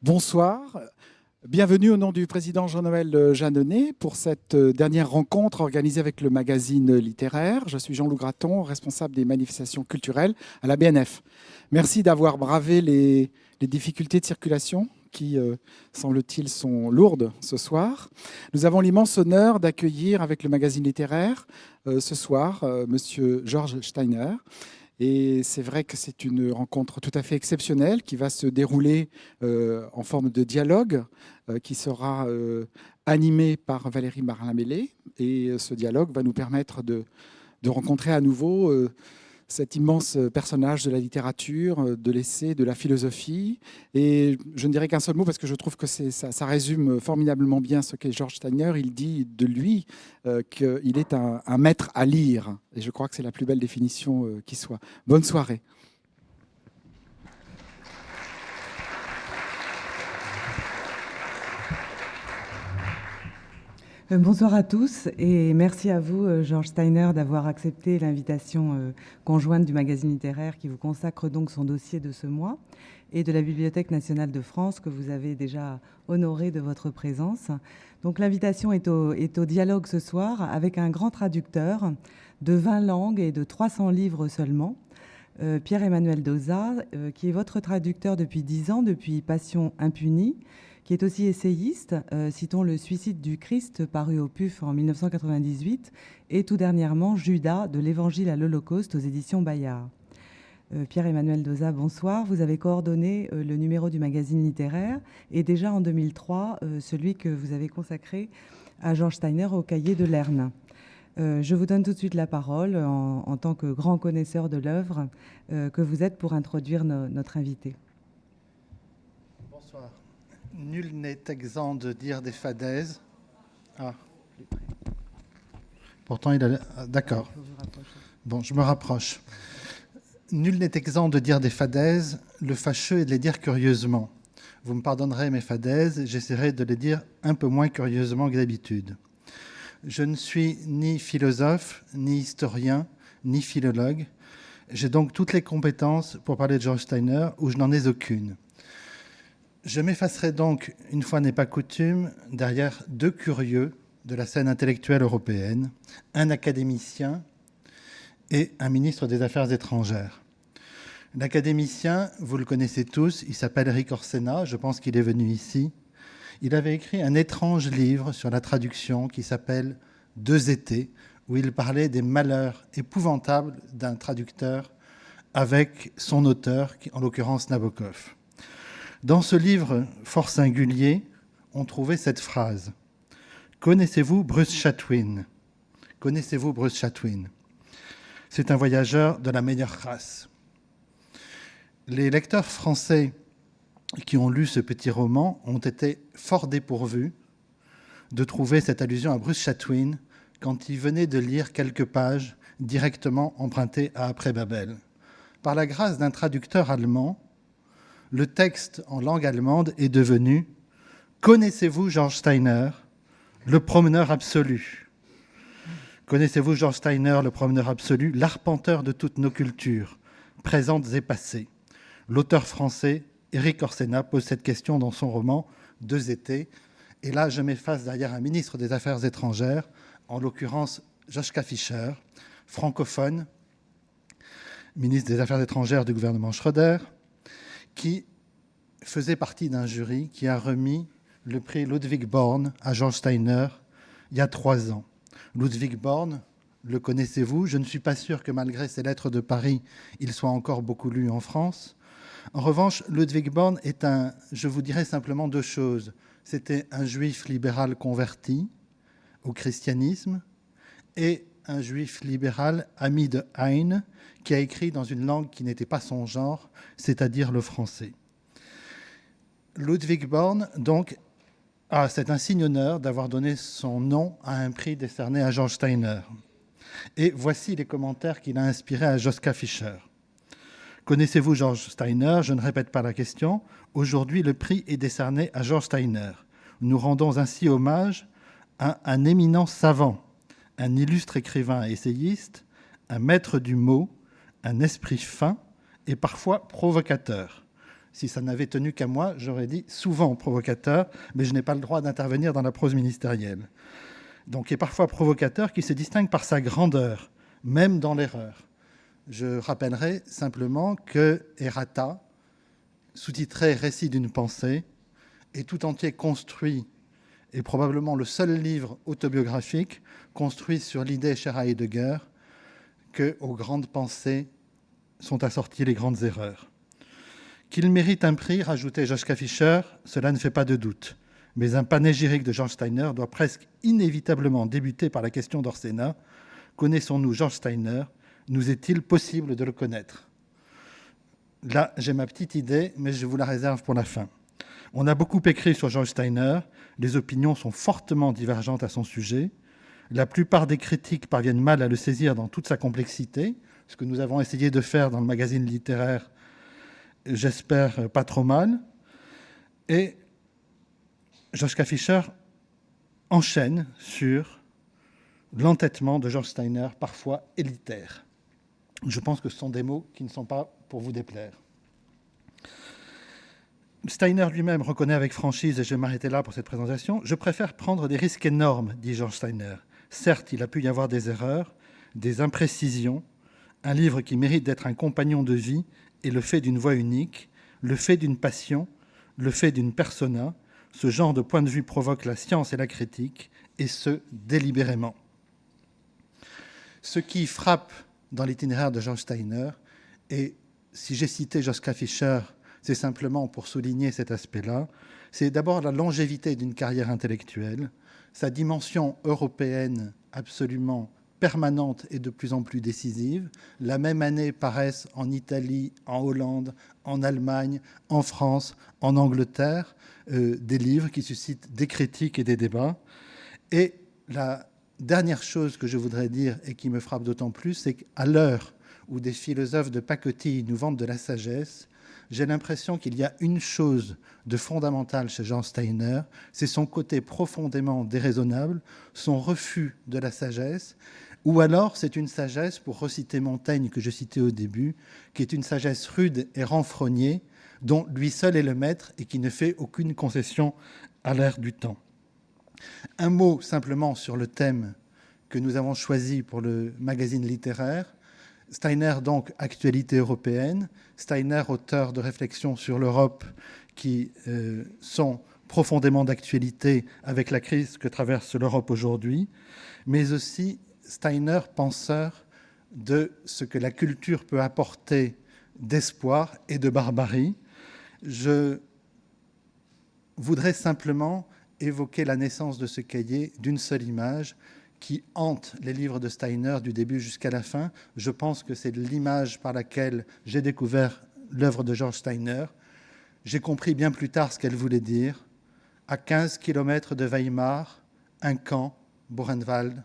Bonsoir, bienvenue au nom du président Jean-Noël Jeanneney pour cette dernière rencontre organisée avec le magazine littéraire. Je suis Jean-Loup Graton, responsable des manifestations culturelles à la BNF. Merci d'avoir bravé les difficultés de circulation qui, semble-t-il, sont lourdes ce soir. Nous avons l'immense honneur d'accueillir avec le magazine littéraire ce soir Monsieur Georges Steiner. Et c'est vrai que c'est une rencontre tout à fait exceptionnelle qui va se dérouler en forme de dialogue qui sera animé par Valérie Marlin-Mélé. Et ce dialogue va nous permettre de rencontrer à nouveau cet immense personnage de la littérature, de l'essai, de la philosophie. Et je ne dirai qu'un seul mot parce que je trouve que ça résume formidablement bien ce qu'est Georges Steiner. Il dit de lui qu'il est un maître à lire. Et je crois que c'est la plus belle définition qui soit. Bonne soirée. Bonsoir à tous et merci à vous, Georges Steiner, d'avoir accepté l'invitation conjointe du magazine littéraire qui vous consacre donc son dossier de ce mois et de la Bibliothèque nationale de France que vous avez déjà honoré de votre présence. Donc l'invitation est au dialogue ce soir avec un grand traducteur de 20 langues et de 300 livres seulement, Pierre-Emmanuel Dauzat, qui est votre traducteur depuis 10 ans, depuis Passion impunie, qui est aussi essayiste. Citons Le Suicide du Christ, paru au PUF en 1998, et tout dernièrement Judas, de l'Évangile à l'Holocauste, aux éditions Bayard. Pierre-Emmanuel Dauzat, bonsoir. Vous avez coordonné le numéro du magazine littéraire et déjà en 2003, celui que vous avez consacré à Georges Steiner au cahier de Lerne. Je vous donne tout de suite la parole en tant que grand connaisseur de l'œuvre que vous êtes pour introduire notre invité. Bonsoir. Nul n'est exempt de dire des fadaises. Ah, pourtant il a... D'accord. Bon, je me rapproche. Nul n'est exempt de dire des fadaises. Le fâcheux est de les dire curieusement. Vous me pardonnerez mes fadaises, j'essaierai de les dire un peu moins curieusement que d'habitude. Je ne suis ni philosophe, ni historien, ni philologue. J'ai donc toutes les compétences pour parler de Georges Steiner, où je n'en ai aucune. Je m'effacerai donc, une fois n'est pas coutume, derrière deux curieux de la scène intellectuelle européenne, un académicien et un ministre des Affaires étrangères. L'académicien, vous le connaissez tous, il s'appelle Erik Orsenna, je pense qu'il est venu ici. Il avait écrit un étrange livre sur la traduction qui s'appelle « Deux étés », où il parlait des malheurs épouvantables d'un traducteur avec son auteur, en l'occurrence Nabokov. Dans ce livre fort singulier, on trouvait cette phrase. « Connaissez-vous Bruce Chatwin ? Connaissez-vous Bruce Chatwin ? C'est un voyageur de la meilleure race. » Les lecteurs français qui ont lu ce petit roman ont été fort dépourvus de trouver cette allusion à Bruce Chatwin quand ils venaient de lire quelques pages directement empruntées à Après Babel. Par la grâce d'un traducteur allemand, le texte en langue allemande est devenu « Connaissez-vous Georges Steiner, le promeneur absolu ?» Connaissez-vous Georges Steiner, le promeneur absolu, l'arpenteur de toutes nos cultures, présentes et passées? L'auteur français Erik Orsenna pose cette question dans son roman « Deux étés ». Et là, je m'efface derrière un ministre des Affaires étrangères, en l'occurrence Joschka Fischer, francophone, ministre des Affaires étrangères du gouvernement Schröder, qui faisait partie d'un jury qui a remis le prix Ludwig Born à Georges Steiner il y a 3 ans. Ludwig Born, le connaissez-vous? Je ne suis pas sûr que malgré ses lettres de Paris, il soit encore beaucoup lu en France. En revanche, Ludwig Born est je vous dirais simplement 2 choses. C'était un juif libéral converti au christianisme et un juif libéral ami de Heine qui a écrit dans une langue qui n'était pas son genre, c'est-à-dire le français. Ludwig Born, donc, c'est un signe honneur d'avoir donné son nom à un prix décerné à Georges Steiner. Et voici les commentaires qu'il a inspirés à Joschka Fischer. Connaissez-vous Georges Steiner? Je ne répète pas la question. Aujourd'hui, le prix est décerné à Georges Steiner. Nous rendons ainsi hommage à un éminent savant, un illustre écrivain et essayiste, un maître du mot, un esprit fin et parfois provocateur. Si ça n'avait tenu qu'à moi, j'aurais dit souvent provocateur, mais je n'ai pas le droit d'intervenir dans la prose ministérielle. Donc, il est parfois provocateur, qui se distingue par sa grandeur, même dans l'erreur. Je rappellerai simplement que Errata, sous-titré Récit d'une pensée, est tout entier construit, et probablement le seul livre autobiographique construit sur l'idée chère à Heidegger que aux grandes pensées sont assorties les grandes erreurs. Qu'il mérite un prix, rajoutait Joschka Fischer, cela ne fait pas de doute. Mais un panégyrique de George Steiner doit presque inévitablement débuter par la question d'Orsena. Connaissons-nous George Steiner? Nous est-il possible de le connaître? Là, j'ai ma petite idée, mais je vous la réserve pour la fin. On a beaucoup écrit sur George Steiner. Les opinions sont fortement divergentes à son sujet. La plupart des critiques parviennent mal à le saisir dans toute sa complexité, ce que nous avons essayé de faire dans le magazine littéraire, j'espère pas trop mal. Et Joschka Fischer enchaîne sur l'entêtement de George Steiner, parfois élitaire. Je pense que ce sont des mots qui ne sont pas pour vous déplaire. Steiner lui-même reconnaît avec franchise, et je vais m'arrêter là pour cette présentation, « Je préfère prendre des risques énormes, dit George Steiner. Certes, il a pu y avoir des erreurs, des imprécisions. Un livre qui mérite d'être un compagnon de vie est le fait d'une voix unique, le fait d'une passion, le fait d'une persona. Ce genre de point de vue provoque la science et la critique, et ce, délibérément. » Ce qui frappe dans l'itinéraire de George Steiner, et si j'ai cité Joschka Fischer, c'est simplement pour souligner cet aspect-là, c'est d'abord la longévité d'une carrière intellectuelle, sa dimension européenne absolument permanente et de plus en plus décisive. La même année paraissent en Italie, en Hollande, en Allemagne, en France, en Angleterre, des livres qui suscitent des critiques et des débats. Et la dernière chose que je voudrais dire et qui me frappe d'autant plus, c'est qu'à l'heure où des philosophes de pacotille nous vendent de la sagesse, j'ai l'impression qu'il y a une chose de fondamentale chez George Steiner, c'est son côté profondément déraisonnable, son refus de la sagesse, ou alors c'est une sagesse, pour reciter Montaigne que je citais au début, qui est une sagesse rude et renfrognée, dont lui seul est le maître et qui ne fait aucune concession à l'air du temps. Un mot simplement sur le thème que nous avons choisi pour le magazine littéraire. Steiner, donc, actualité européenne. Steiner, auteur de réflexions sur l'Europe qui sont profondément d'actualité avec la crise que traverse l'Europe aujourd'hui, mais aussi Steiner, penseur de ce que la culture peut apporter d'espoir et de barbarie. Je voudrais simplement évoquer la naissance de ce cahier d'une seule image qui hante les livres de Steiner du début jusqu'à la fin. Je pense que c'est l'image par laquelle j'ai découvert l'œuvre de George Steiner. J'ai compris bien plus tard ce qu'elle voulait dire. À 15 km de Weimar, un camp, Buchenwald.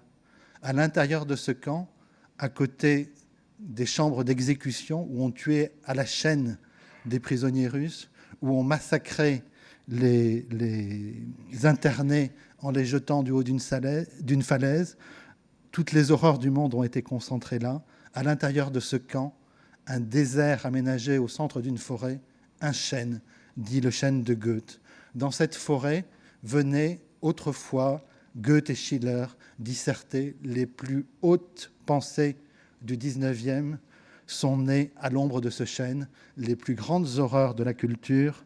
À l'intérieur de ce camp, à côté des chambres d'exécution où on tuait à la chaîne des prisonniers russes, où on massacrait les internés en les jetant du haut d'une falaise. Toutes les horreurs du monde ont été concentrées là. À l'intérieur de ce camp, un désert aménagé au centre d'une forêt, un chêne, dit le chêne de Goethe. Dans cette forêt venaient autrefois Goethe et Schiller disserter. Les plus hautes pensées du 19e sont nées à l'ombre de ce chêne. Les plus grandes horreurs de la culture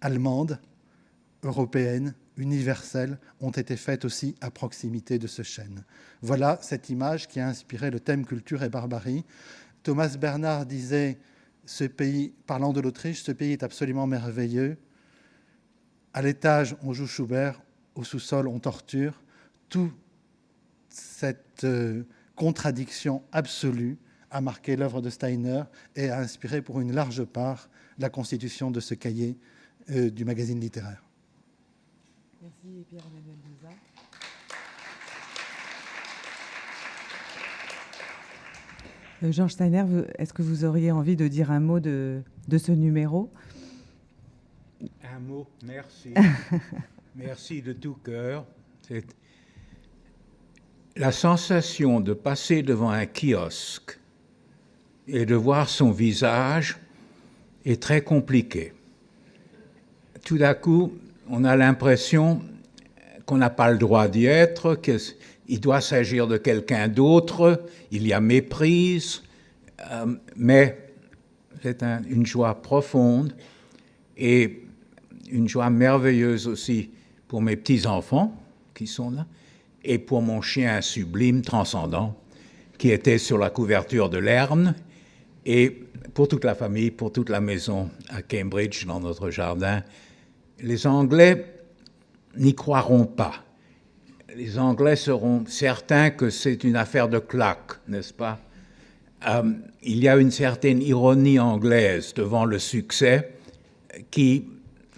allemande, européenne, universelle, ont été faites aussi à proximité de ce chêne. Voilà cette image qui a inspiré le thème culture et barbarie. Thomas Bernhard disait, ce pays, parlant de l'Autriche, ce pays est absolument merveilleux. À l'étage, on joue Schubert, au sous-sol, on torture. Toute cette contradiction absolue a marqué l'œuvre de Steiner et a inspiré pour une large part la constitution de ce cahier du magazine littéraire. Merci Pierre-Emmanuel Bouza. George Steiner, est-ce que vous auriez envie de dire un mot de ce numéro? Un mot, merci. Merci de tout cœur. C'est la sensation de passer devant un kiosque et de voir son visage est très compliqué. Tout d'un coup, on a l'impression qu'on n'a pas le droit d'y être, qu'il doit s'agir de quelqu'un d'autre, il y a méprise, mais c'est une joie profonde et une joie merveilleuse aussi pour mes petits-enfants qui sont là et pour mon chien sublime, transcendant, qui était sur la couverture de l'Erne, et pour toute la famille, pour toute la maison à Cambridge, dans notre jardin. Les Anglais n'y croiront pas. Les Anglais seront certains que c'est une affaire de claque, n'est-ce pas? Il y a une certaine ironie anglaise devant le succès qui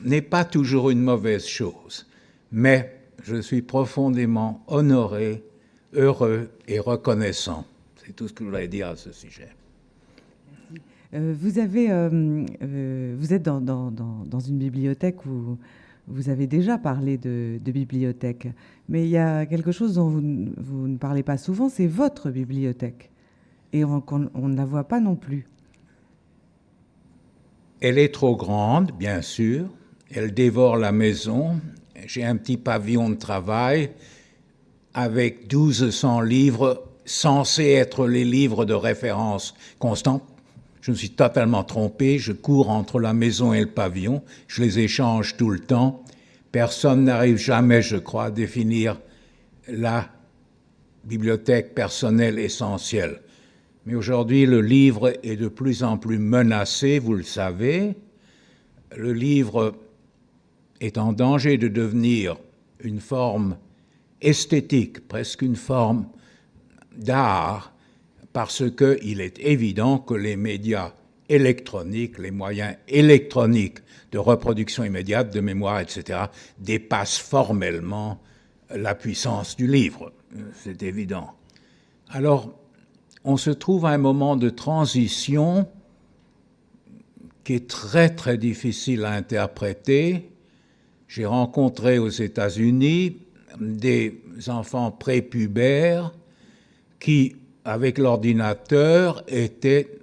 n'est pas toujours une mauvaise chose. Mais je suis profondément honoré, heureux et reconnaissant. C'est tout ce que je voulais dire à ce sujet. Vous êtes dans une bibliothèque où vous avez déjà parlé de bibliothèque, mais il y a quelque chose dont vous ne parlez pas souvent, c'est votre bibliothèque. Et on ne la voit pas non plus. Elle est trop grande, bien sûr. Elle dévore la maison. J'ai un petit pavillon de travail avec 1200 livres censés être les livres de référence constants. Je me suis totalement trompé. Je cours entre la maison et le pavillon. Je les échange tout le temps. Personne n'arrive jamais, je crois, à définir la bibliothèque personnelle essentielle. Mais aujourd'hui, le livre est de plus en plus menacé, vous le savez. Le livre est en danger de devenir une forme esthétique, presque une forme d'art, parce qu'il est évident que les médias électroniques, les moyens électroniques de reproduction immédiate, de mémoire, etc., dépassent formellement la puissance du livre. C'est évident. Alors, on se trouve à un moment de transition qui est très, très difficile à interpréter. J'ai rencontré aux États-Unis des enfants prépubères qui, avec l'ordinateur, étaient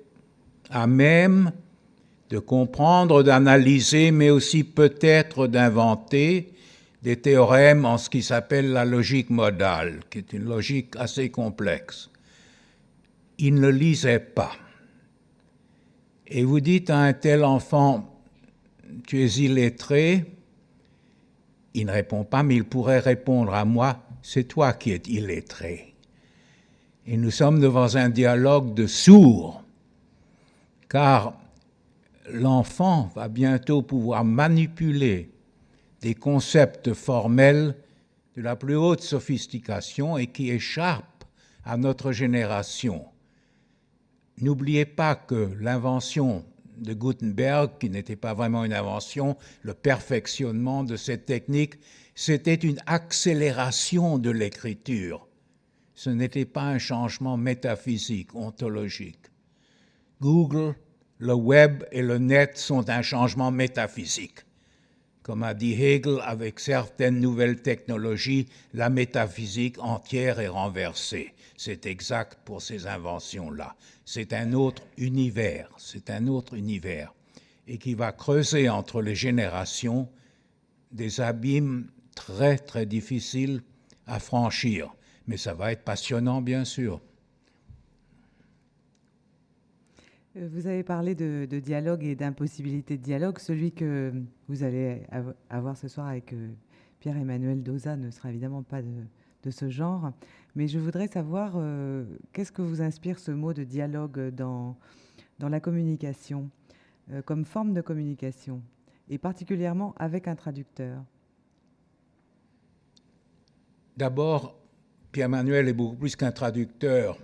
à même de comprendre, d'analyser, mais aussi peut-être d'inventer des théorèmes en ce qui s'appelle la logique modale, qui est une logique assez complexe. Ils ne lisaient pas. Et vous dites à un tel enfant, tu es illettré, il ne répond pas, mais il pourrait répondre à moi, c'est toi qui es illettré. Et nous sommes devant un dialogue de sourds, car l'enfant va bientôt pouvoir manipuler des concepts formels de la plus haute sophistication et qui échappent à notre génération. N'oubliez pas que l'invention de Gutenberg, qui n'était pas vraiment une invention, le perfectionnement de cette technique, c'était une accélération de l'écriture. Ce n'était pas un changement métaphysique, ontologique. Google, le web et le net sont un changement métaphysique. Comme a dit Hegel, avec certaines nouvelles technologies, la métaphysique entière est renversée. C'est exact pour ces inventions-là. C'est un autre univers, et qui va creuser entre les générations des abîmes très, très difficiles à franchir. Mais ça va être passionnant, bien sûr. Vous avez parlé de dialogue et d'impossibilité de dialogue. Celui que vous allez avoir ce soir avec Pierre-Emmanuel Dauzat ne sera évidemment pas de ce genre. Mais je voudrais savoir qu'est-ce que vous inspire ce mot de dialogue dans la communication, comme forme de communication, et particulièrement avec un traducteur. D'abord, Pierre-Emmanuel est beaucoup plus qu'un traducteur.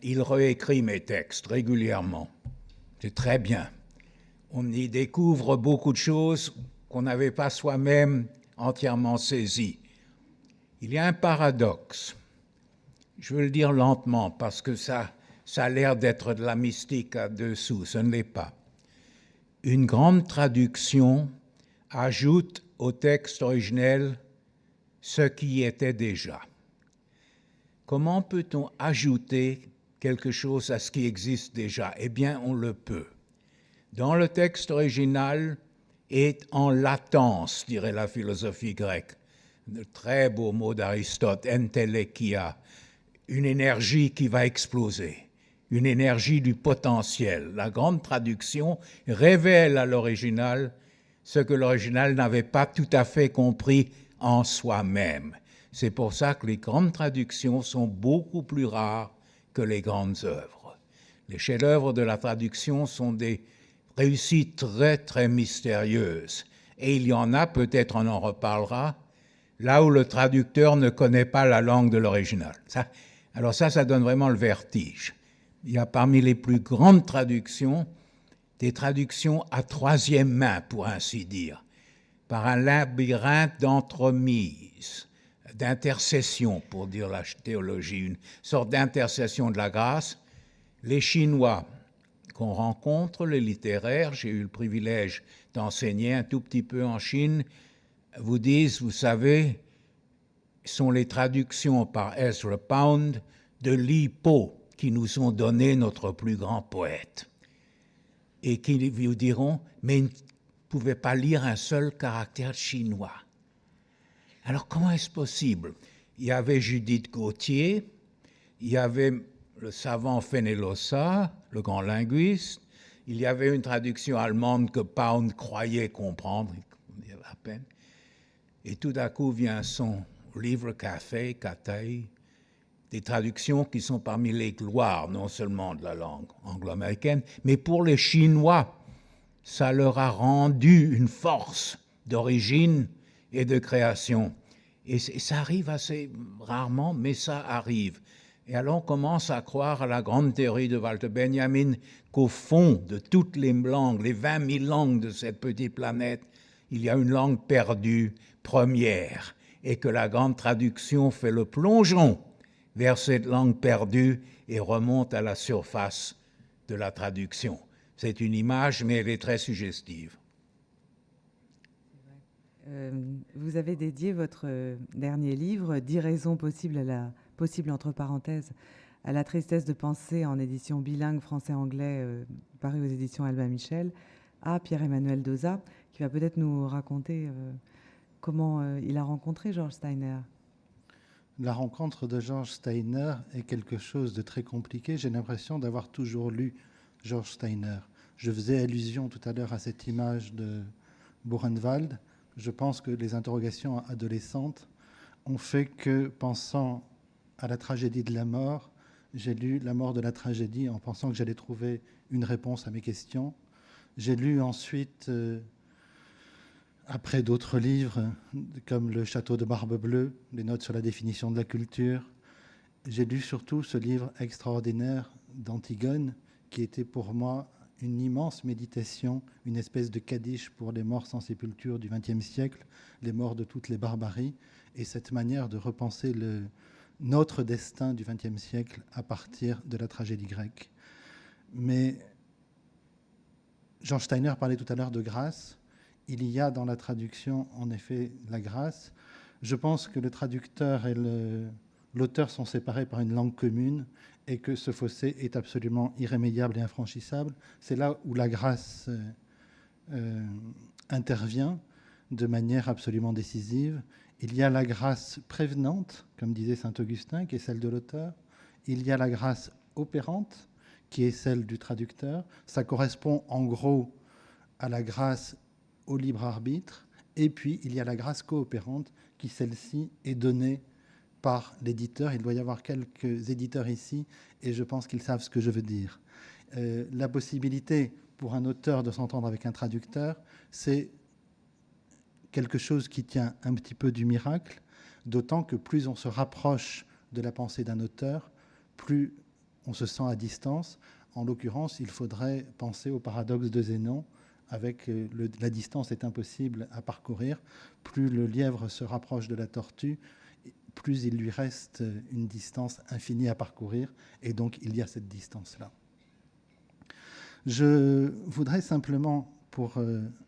Il réécrit mes textes régulièrement. C'est très bien. On y découvre beaucoup de choses qu'on n'avait pas soi-même entièrement saisies. Il y a un paradoxe. Je veux le dire lentement parce que ça a l'air d'être de la mystique à dessous. Ce ne l'est pas. Une grande traduction ajoute au texte originel ce qui y était déjà. Comment peut-on ajouter quelque chose à ce qui existe déjà? Eh bien, on le peut. dans le texte original est en latence, dirait la philosophie grecque. Le très beau mot d'Aristote, entelekia, une énergie qui va exploser, une énergie du potentiel. La grande traduction révèle à l'original ce que l'original n'avait pas tout à fait compris en soi-même. C'est pour ça que les grandes traductions sont beaucoup plus rares que les grandes œuvres. Les chefs-d'œuvre de la traduction sont des réussites très, très mystérieuses. Et il y en a, peut-être on en reparlera, là où le traducteur ne connaît pas la langue de l'original. Alors ça donne vraiment le vertige. Il y a parmi les plus grandes traductions, des traductions à troisième main, pour ainsi dire, par un labyrinthe d'entremises, d'intercession, pour dire la théologie, une sorte d'intercession de la grâce. Les Chinois qu'on rencontre, les littéraires, j'ai eu le privilège d'enseigner un tout petit peu en Chine, vous disent, vous savez, sont les traductions par Ezra Pound de Li Po qui nous ont donné notre plus grand poète. Et qui vous diront, mais ils ne pouvaient pas lire un seul caractère chinois. Alors comment est-ce possible? Il y avait Judith Gauthier, il y avait le savant Fenellosa, le grand linguiste, il y avait une traduction allemande que Pound croyait comprendre, à peine. Et tout d'un coup vient son livre Café, Cathay, des traductions qui sont parmi les gloires, non seulement de la langue anglo-américaine, mais pour les Chinois, ça leur a rendu une force d'origine et de création. Et ça arrive assez rarement, mais ça arrive. Et alors on commence à croire à la grande théorie de Walter Benjamin qu'au fond de toutes les langues, les 20 000 langues de cette petite planète, il y a une langue perdue, première, et que la grande traduction fait le plongeon vers cette langue perdue et remonte à la surface de la traduction. C'est une image, mais elle est très suggestive. Vous avez dédié votre dernier livre, 10 raisons possibles entre parenthèses, à la tristesse de penser, en édition bilingue français-anglais, paru aux éditions Albin Michel, à Pierre-Emmanuel Dauzat, qui va peut-être nous raconter comment il a rencontré George Steiner. La rencontre de George Steiner est quelque chose de très compliqué. J'ai l'impression d'avoir toujours lu George Steiner. Je faisais allusion tout à l'heure à cette image de Buchenwald. Je pense que les interrogations adolescentes ont fait que, pensant à la tragédie de la mort, j'ai lu La mort de la tragédie en pensant que j'allais trouver une réponse à mes questions. J'ai lu ensuite, après d'autres livres, comme Le Château de Barbe Bleue, les notes sur la définition de la culture. J'ai lu surtout ce livre extraordinaire d'Antigone, qui était pour moi une immense méditation, une espèce de kaddish pour les morts sans sépulture du XXe siècle, les morts de toutes les barbaries, et cette manière de repenser notre destin du XXe siècle à partir de la tragédie grecque. Mais George Steiner parlait tout à l'heure de grâce. Il y a dans la traduction, en effet, la grâce. Je pense que le traducteur et l'auteur sont séparés par une langue commune et que ce fossé est absolument irrémédiable et infranchissable. C'est là où la grâce intervient de manière absolument décisive. Il y a la grâce prévenante, comme disait saint Augustin, qui est celle de l'auteur. Il y a la grâce opérante, qui est celle du traducteur. Ça correspond en gros à la grâce au libre arbitre. Et puis, il y a la grâce coopérante, qui celle-ci est donnée par l'éditeur. Il doit y avoir quelques éditeurs ici, et je pense qu'ils savent ce que je veux dire. La possibilité pour un auteur de s'entendre avec un traducteur, c'est quelque chose qui tient un petit peu du miracle, d'autant que plus on se rapproche de la pensée d'un auteur, plus on se sent à distance. En l'occurrence, il faudrait penser au paradoxe de Zénon, avec la distance est impossible à parcourir. Plus le lièvre se rapproche de la tortue, plus il lui reste une distance infinie à parcourir, et donc il y a cette distance-là. Je voudrais simplement, pour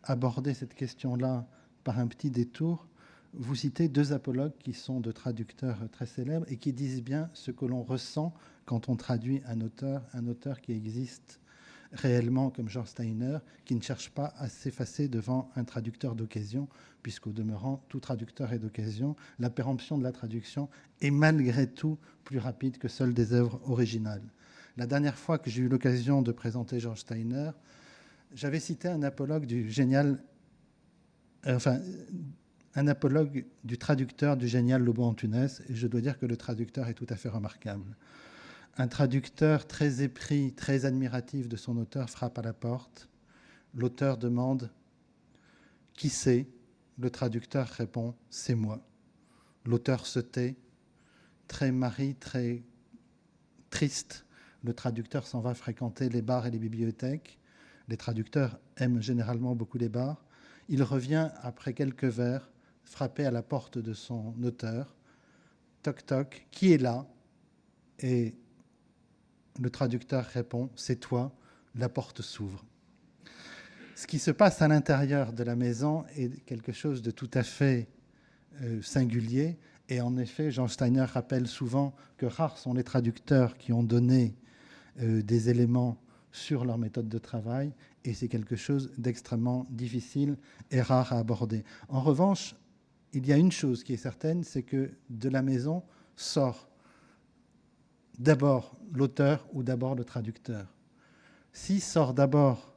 aborder cette question-là par un petit détour, vous citer deux apologues qui sont de traducteurs très célèbres et qui disent bien ce que l'on ressent quand on traduit un auteur qui existe réellement comme George Steiner, qui ne cherche pas à s'effacer devant un traducteur d'occasion, puisqu'au demeurant, tout traducteur est d'occasion. La péremption de la traduction est malgré tout plus rapide que celle des œuvres originales. La dernière fois que j'ai eu l'occasion de présenter George Steiner, j'avais cité un apologue du génial, un apologue du traducteur du génial Lobo Antunes, et je dois dire que le traducteur est tout à fait remarquable. Un traducteur très épris, très admiratif de son auteur frappe à la porte. L'auteur demande « Qui c'est ?» Le traducteur répond « C'est moi ». L'auteur se tait, très triste. Le traducteur s'en va fréquenter les bars et les bibliothèques. Les traducteurs aiment généralement beaucoup les bars. Il revient après quelques vers, frapper à la porte de son auteur. Toc toc, qui est là? Et le traducteur répond, c'est toi, la porte s'ouvre. Ce qui se passe à l'intérieur de la maison est quelque chose de tout à fait singulier. Et en effet, George Steiner rappelle souvent que rares sont les traducteurs qui ont donné des éléments sur leur méthode de travail, et c'est quelque chose d'extrêmement difficile et rare à aborder. En revanche, il y a une chose qui est certaine, c'est que de la maison sort d'abord l'auteur ou d'abord le traducteur. Si sort d'abord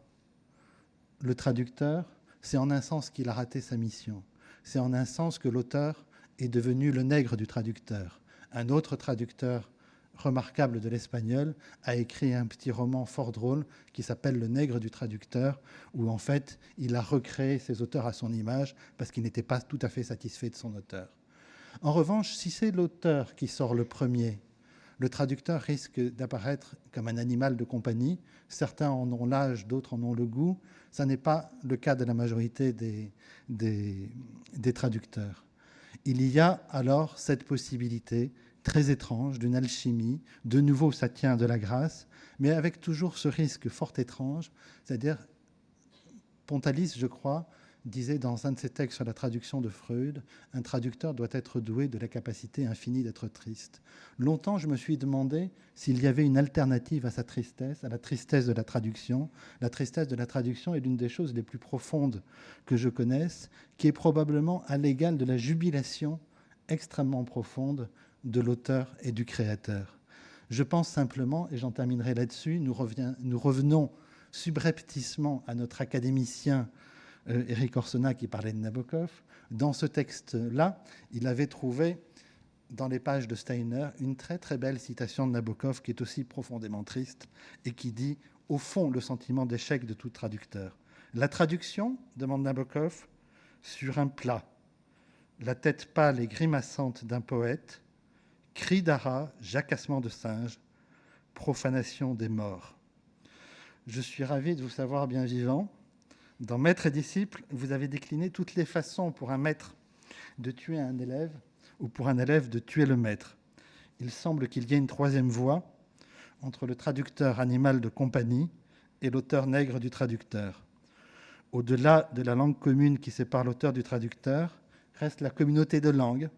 le traducteur, c'est en un sens qu'il a raté sa mission. C'est en un sens que l'auteur est devenu le nègre du traducteur. Un autre traducteur remarquable de l'espagnol a écrit un petit roman fort drôle qui s'appelle Le nègre du traducteur, où en fait il a recréé ses auteurs à son image parce qu'il n'était pas tout à fait satisfait de son auteur. En revanche, si c'est l'auteur qui sort le premier, le traducteur risque d'apparaître comme un animal de compagnie. Certains en ont l'âge, d'autres en ont le goût. Ça n'est pas le cas de la majorité des traducteurs. Il y a alors cette possibilité très étrange d'une alchimie. De nouveau, ça tient de la grâce, mais avec toujours ce risque fort étrange, c'est-à-dire, Pontalis, je crois, disait dans un de ses textes sur la traduction de Freud, un traducteur doit être doué de la capacité infinie d'être triste. Longtemps, je me suis demandé s'il y avait une alternative à sa tristesse, à la tristesse de la traduction. La tristesse de la traduction est l'une des choses les plus profondes que je connaisse, qui est probablement à l'égal de la jubilation extrêmement profonde de l'auteur et du créateur. Je pense simplement, et j'en terminerai là-dessus, nous revenons subrepticement à notre académicien Éric Orsena qui parlait de Nabokov. Dans ce texte-là, il avait trouvé dans les pages de Steiner une très très belle citation de Nabokov qui est aussi profondément triste et qui dit « Au fond, le sentiment d'échec de tout traducteur. La traduction, demande Nabokov, sur un plat, la tête pâle et grimaçante d'un poète, cri d'ara, jacassement de singe, profanation des morts. Je suis ravi de vous savoir bien vivant. Dans Maître et disciple, vous avez décliné toutes les façons pour un maître de tuer un élève ou pour un élève de tuer le maître. Il semble qu'il y ait une troisième voie entre le traducteur animal de compagnie et l'auteur nègre du traducteur. Au-delà de la langue commune qui sépare l'auteur du traducteur, reste la communauté de langue,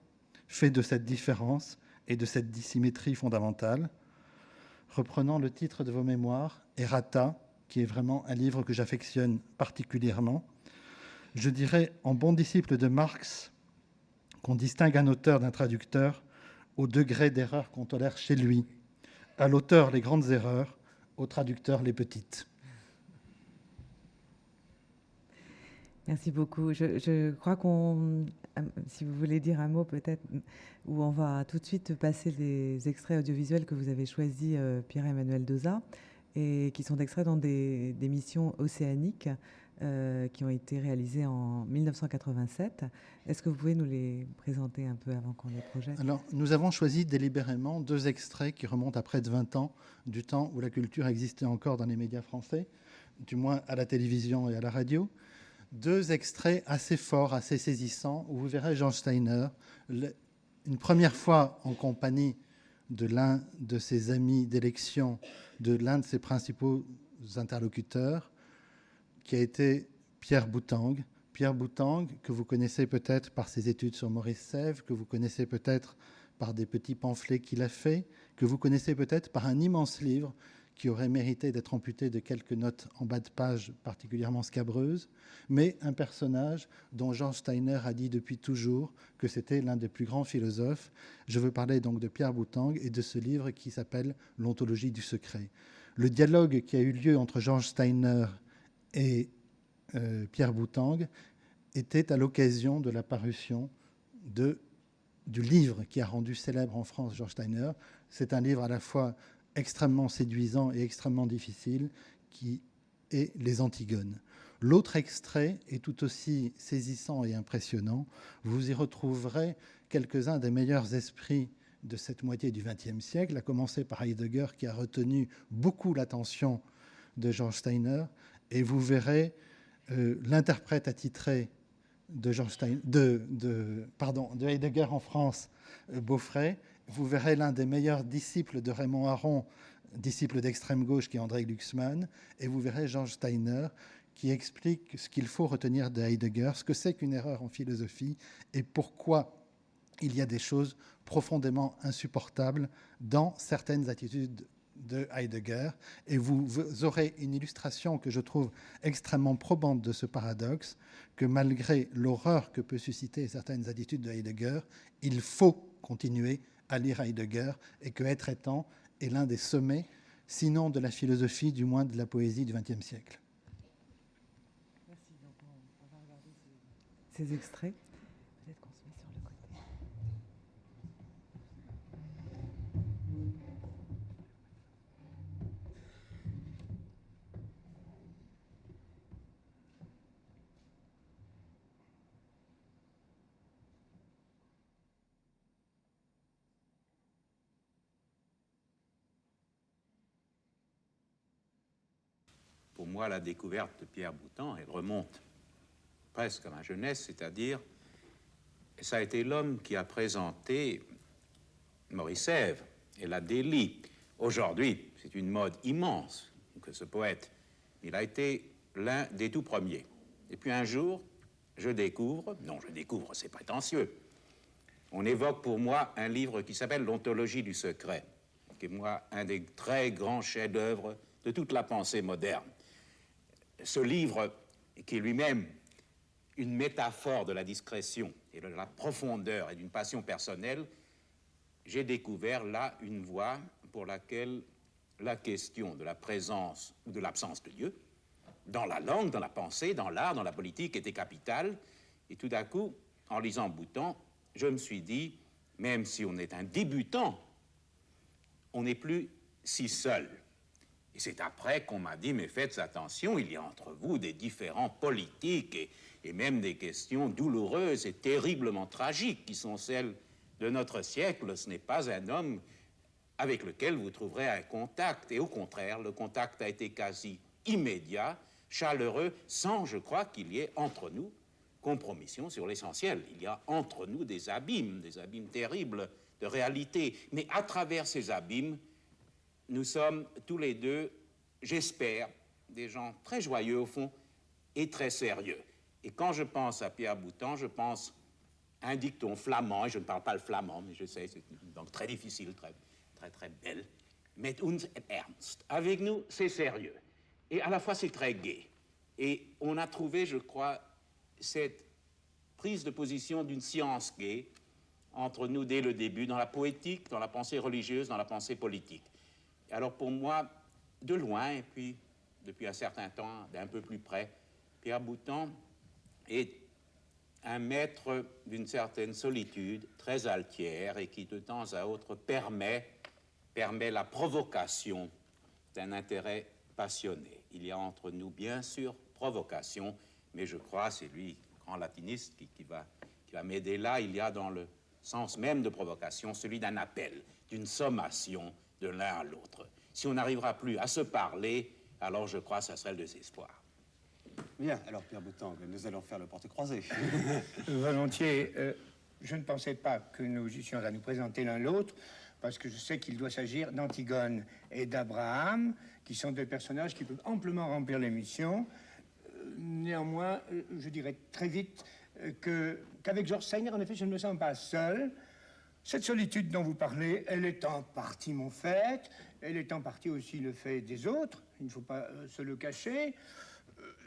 faite de cette différence et de cette dissymétrie fondamentale. Reprenant le titre de vos mémoires, Errata, qui est vraiment un livre que j'affectionne particulièrement. Je dirais, en bon disciple de Marx, qu'on distingue un auteur d'un traducteur au degré d'erreur qu'on tolère chez lui. À l'auteur, les grandes erreurs, au traducteur, les petites. Merci beaucoup. Je crois si vous voulez dire un mot peut-être, où on va tout de suite passer les extraits audiovisuels que vous avez choisis, Pierre-Emmanuel Dauzat, et qui sont extraits dans des missions océaniques qui ont été réalisées en 1987. Est-ce que vous pouvez nous les présenter un peu avant qu'on les projette? Alors, nous avons choisi délibérément 2 extraits qui remontent à près de 20 ans, du temps où la culture existait encore dans les médias français, du moins à la télévision et à la radio. 2 extraits assez forts, assez saisissants, où vous verrez George Steiner, une première fois en compagnie de l'un de ses amis d'élection, de l'un de ses principaux interlocuteurs, qui a été Pierre Boutang. Pierre Boutang, que vous connaissez peut-être par ses études sur Maurice Sèvres, que vous connaissez peut-être par des petits pamphlets qu'il a fait, que vous connaissez peut-être par un immense livre qui aurait mérité d'être amputé de quelques notes en bas de page particulièrement scabreuses, mais un personnage dont George Steiner a dit depuis toujours que c'était l'un des plus grands philosophes. Je veux parler donc de Pierre Boutang et de ce livre qui s'appelle « L'ontologie du secret ». Le dialogue qui a eu lieu entre George Steiner et Pierre Boutang était à l'occasion de la parution du livre qui a rendu célèbre en France George Steiner. C'est un livre à la fois extrêmement séduisant et extrêmement difficile, qui est Les Antigones. L'autre extrait est tout aussi saisissant et impressionnant. Vous y retrouverez quelques-uns des meilleurs esprits de cette moitié du XXe siècle, à commencer par Heidegger, qui a retenu beaucoup l'attention de George Steiner, et vous verrez l'interprète attitré de Heidegger en France, Beaufray. Vous verrez l'un des meilleurs disciples de Raymond Aron, disciple d'extrême gauche, qui est André Glucksmann, et vous verrez George Steiner qui explique ce qu'il faut retenir de Heidegger, ce que c'est qu'une erreur en philosophie et pourquoi il y a des choses profondément insupportables dans certaines attitudes de Heidegger. Et vous aurez une illustration que je trouve extrêmement probante de ce paradoxe, que malgré l'horreur que peut susciter certaines attitudes de Heidegger, il faut continuer à lire Heidegger, et que Être étant est l'un des sommets, sinon de la philosophie, du moins de la poésie du XXe siècle. Merci. Donc on va regarder ces extraits. Peut-être qu'on se met sur le côté. Pour moi, la découverte de Pierre Boutang, elle remonte presque à ma jeunesse, c'est-à-dire, ça a été l'homme qui a présenté Maurice Ève et la délie. Aujourd'hui, c'est une mode immense que ce poète, il a été l'un des tout premiers. Et puis un jour, je découvre, c'est prétentieux, on évoque pour moi un livre qui s'appelle L'ontologie du secret, qui est moi un des très grands chefs-d'œuvre de toute la pensée moderne. Ce livre, qui est lui-même une métaphore de la discrétion et de la profondeur et d'une passion personnelle, j'ai découvert là une voie pour laquelle la question de la présence ou de l'absence de Dieu, dans la langue, dans la pensée, dans l'art, dans la politique, était capitale. Et tout d'un coup, en lisant Boutang, je me suis dit, même si on est un débutant, on n'est plus si seul. Et c'est après qu'on m'a dit, mais faites attention, il y a entre vous des différends politiques et même des questions douloureuses et terriblement tragiques qui sont celles de notre siècle. Ce n'est pas un homme avec lequel vous trouverez un contact. Et au contraire, le contact a été quasi immédiat, chaleureux, sans, je crois, qu'il y ait entre nous compromission sur l'essentiel. Il y a entre nous des abîmes terribles de réalité. Mais à travers ces abîmes, nous sommes tous les deux, j'espère, des gens très joyeux au fond et très sérieux. Et quand je pense à Pierre Boutang, je pense à un dicton flamand, et je ne parle pas le flamand, mais je sais, c'est une langue très difficile, très belle. Met uns ernst. Avec nous, c'est sérieux. Et à la fois, c'est très gai. Et on a trouvé, je crois, cette prise de position d'une science gaie entre nous dès le début, dans la poétique, dans la pensée religieuse, dans la pensée politique. Alors pour moi, de loin, et puis depuis un certain temps, d'un peu plus près, Pierre Boutang est un maître d'une certaine solitude, très altière, et qui de temps à autre permet la provocation d'un intérêt passionné. Il y a entre nous, bien sûr, provocation, mais je crois, c'est lui, grand latiniste, qui va m'aider là, il y a dans le sens même de provocation, celui d'un appel, d'une sommation de l'un à l'autre. Si on n'arrivera plus à se parler, alors je crois que ça serait le désespoir. Bien, alors Pierre Boutang, nous allons faire le porte-croisé. Volontiers. Je ne pensais pas que nous eussions à nous présenter l'un l'autre, parce que je sais qu'il doit s'agir d'Antigone et d'Abraham, qui sont deux personnages qui peuvent amplement remplir l'émission. Néanmoins, je dirais très vite qu'avec George Steiner, en effet, je ne me sens pas seul. Cette solitude dont vous parlez, elle est en partie mon fait, elle est en partie aussi le fait des autres, il ne faut pas se le cacher.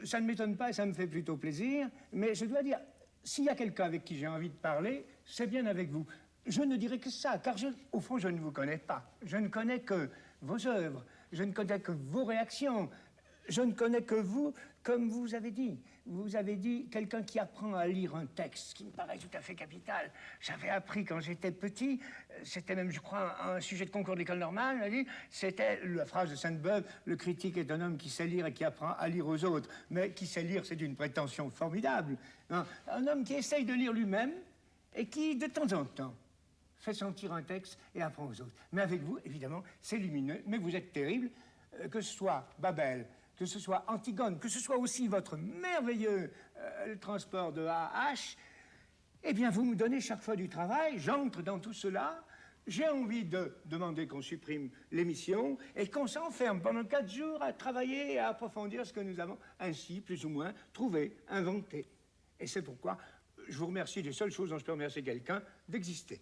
Ça ne m'étonne pas et ça me fait plutôt plaisir, mais je dois dire, s'il y a quelqu'un avec qui j'ai envie de parler, c'est bien avec vous. Je ne dirai que ça, car au fond, je ne vous connais pas. Je ne connais que vos œuvres, je ne connais que vos réactions. Je ne connais que vous, comme vous avez dit. Vous avez dit quelqu'un qui apprend à lire un texte, ce qui me paraît tout à fait capital. J'avais appris quand j'étais petit, c'était même, je crois, un sujet de concours de l'école normale, c'était la phrase de Sainte-Beuve, le critique est un homme qui sait lire et qui apprend à lire aux autres. Mais qui sait lire, c'est d'une prétention formidable. Hein. Un homme qui essaye de lire lui-même et qui, de temps en temps, fait sentir un texte et apprend aux autres. Mais avec vous, évidemment, c'est lumineux, mais vous êtes terrible, que ce soit Babel, que ce soit Antigone, que ce soit aussi votre merveilleux transport de A à H, eh bien, vous me donnez chaque fois du travail, j'entre dans tout cela, j'ai envie de demander qu'on supprime l'émission et qu'on s'enferme pendant 4 jours à travailler et à approfondir ce que nous avons ainsi, plus ou moins, trouvé, inventé. Et c'est pourquoi je vous remercie des seules choses dont je peux remercier quelqu'un, d'exister.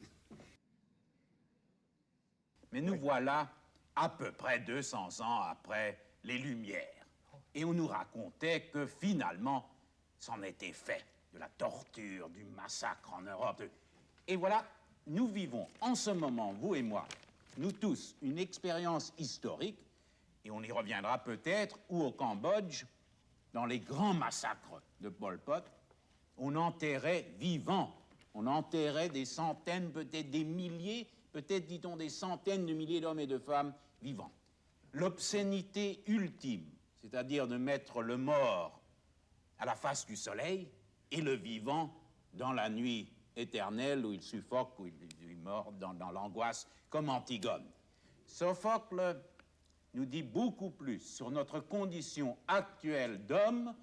Mais nous voilà à peu près 200 ans après les Lumières. Et on nous racontait que finalement, c'en était fait de la torture, du massacre en Europe. Et voilà, nous vivons en ce moment, vous et moi, nous tous, une expérience historique, et on y reviendra peut-être, où au Cambodge, dans les grands massacres de Pol Pot, on enterrait vivants, on enterrait des centaines, peut-être des milliers, peut-être, dit-on, des centaines de milliers d'hommes et de femmes vivants. L'obscénité ultime, c'est-à-dire de mettre le mort à la face du soleil et le vivant dans la nuit éternelle où il suffoque, où il meurt dans l'angoisse, comme Antigone. Sophocle nous dit beaucoup plus sur notre condition actuelle d'homme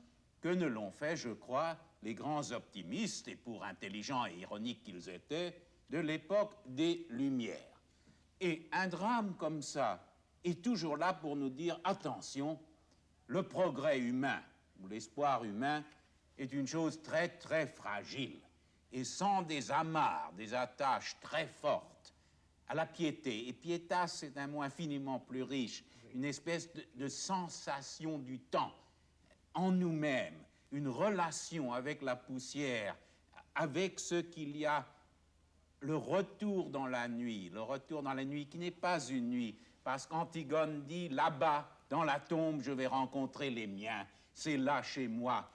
que ne l'ont fait, je crois, les grands optimistes, et pour intelligents et ironiques qu'ils étaient, de l'époque des Lumières. Et un drame comme ça est toujours là pour nous dire, attention, le progrès humain, ou l'espoir humain, est une chose très, très fragile. Et sans des amarres, des attaches très fortes à la piété, et pietas, c'est un mot infiniment plus riche, une espèce de sensation du temps en nous-mêmes, une relation avec la poussière, avec ce qu'il y a, le retour dans la nuit qui n'est pas une nuit, parce qu'Antigone dit, là-bas, dans la tombe, je vais rencontrer les miens, c'est là chez moi.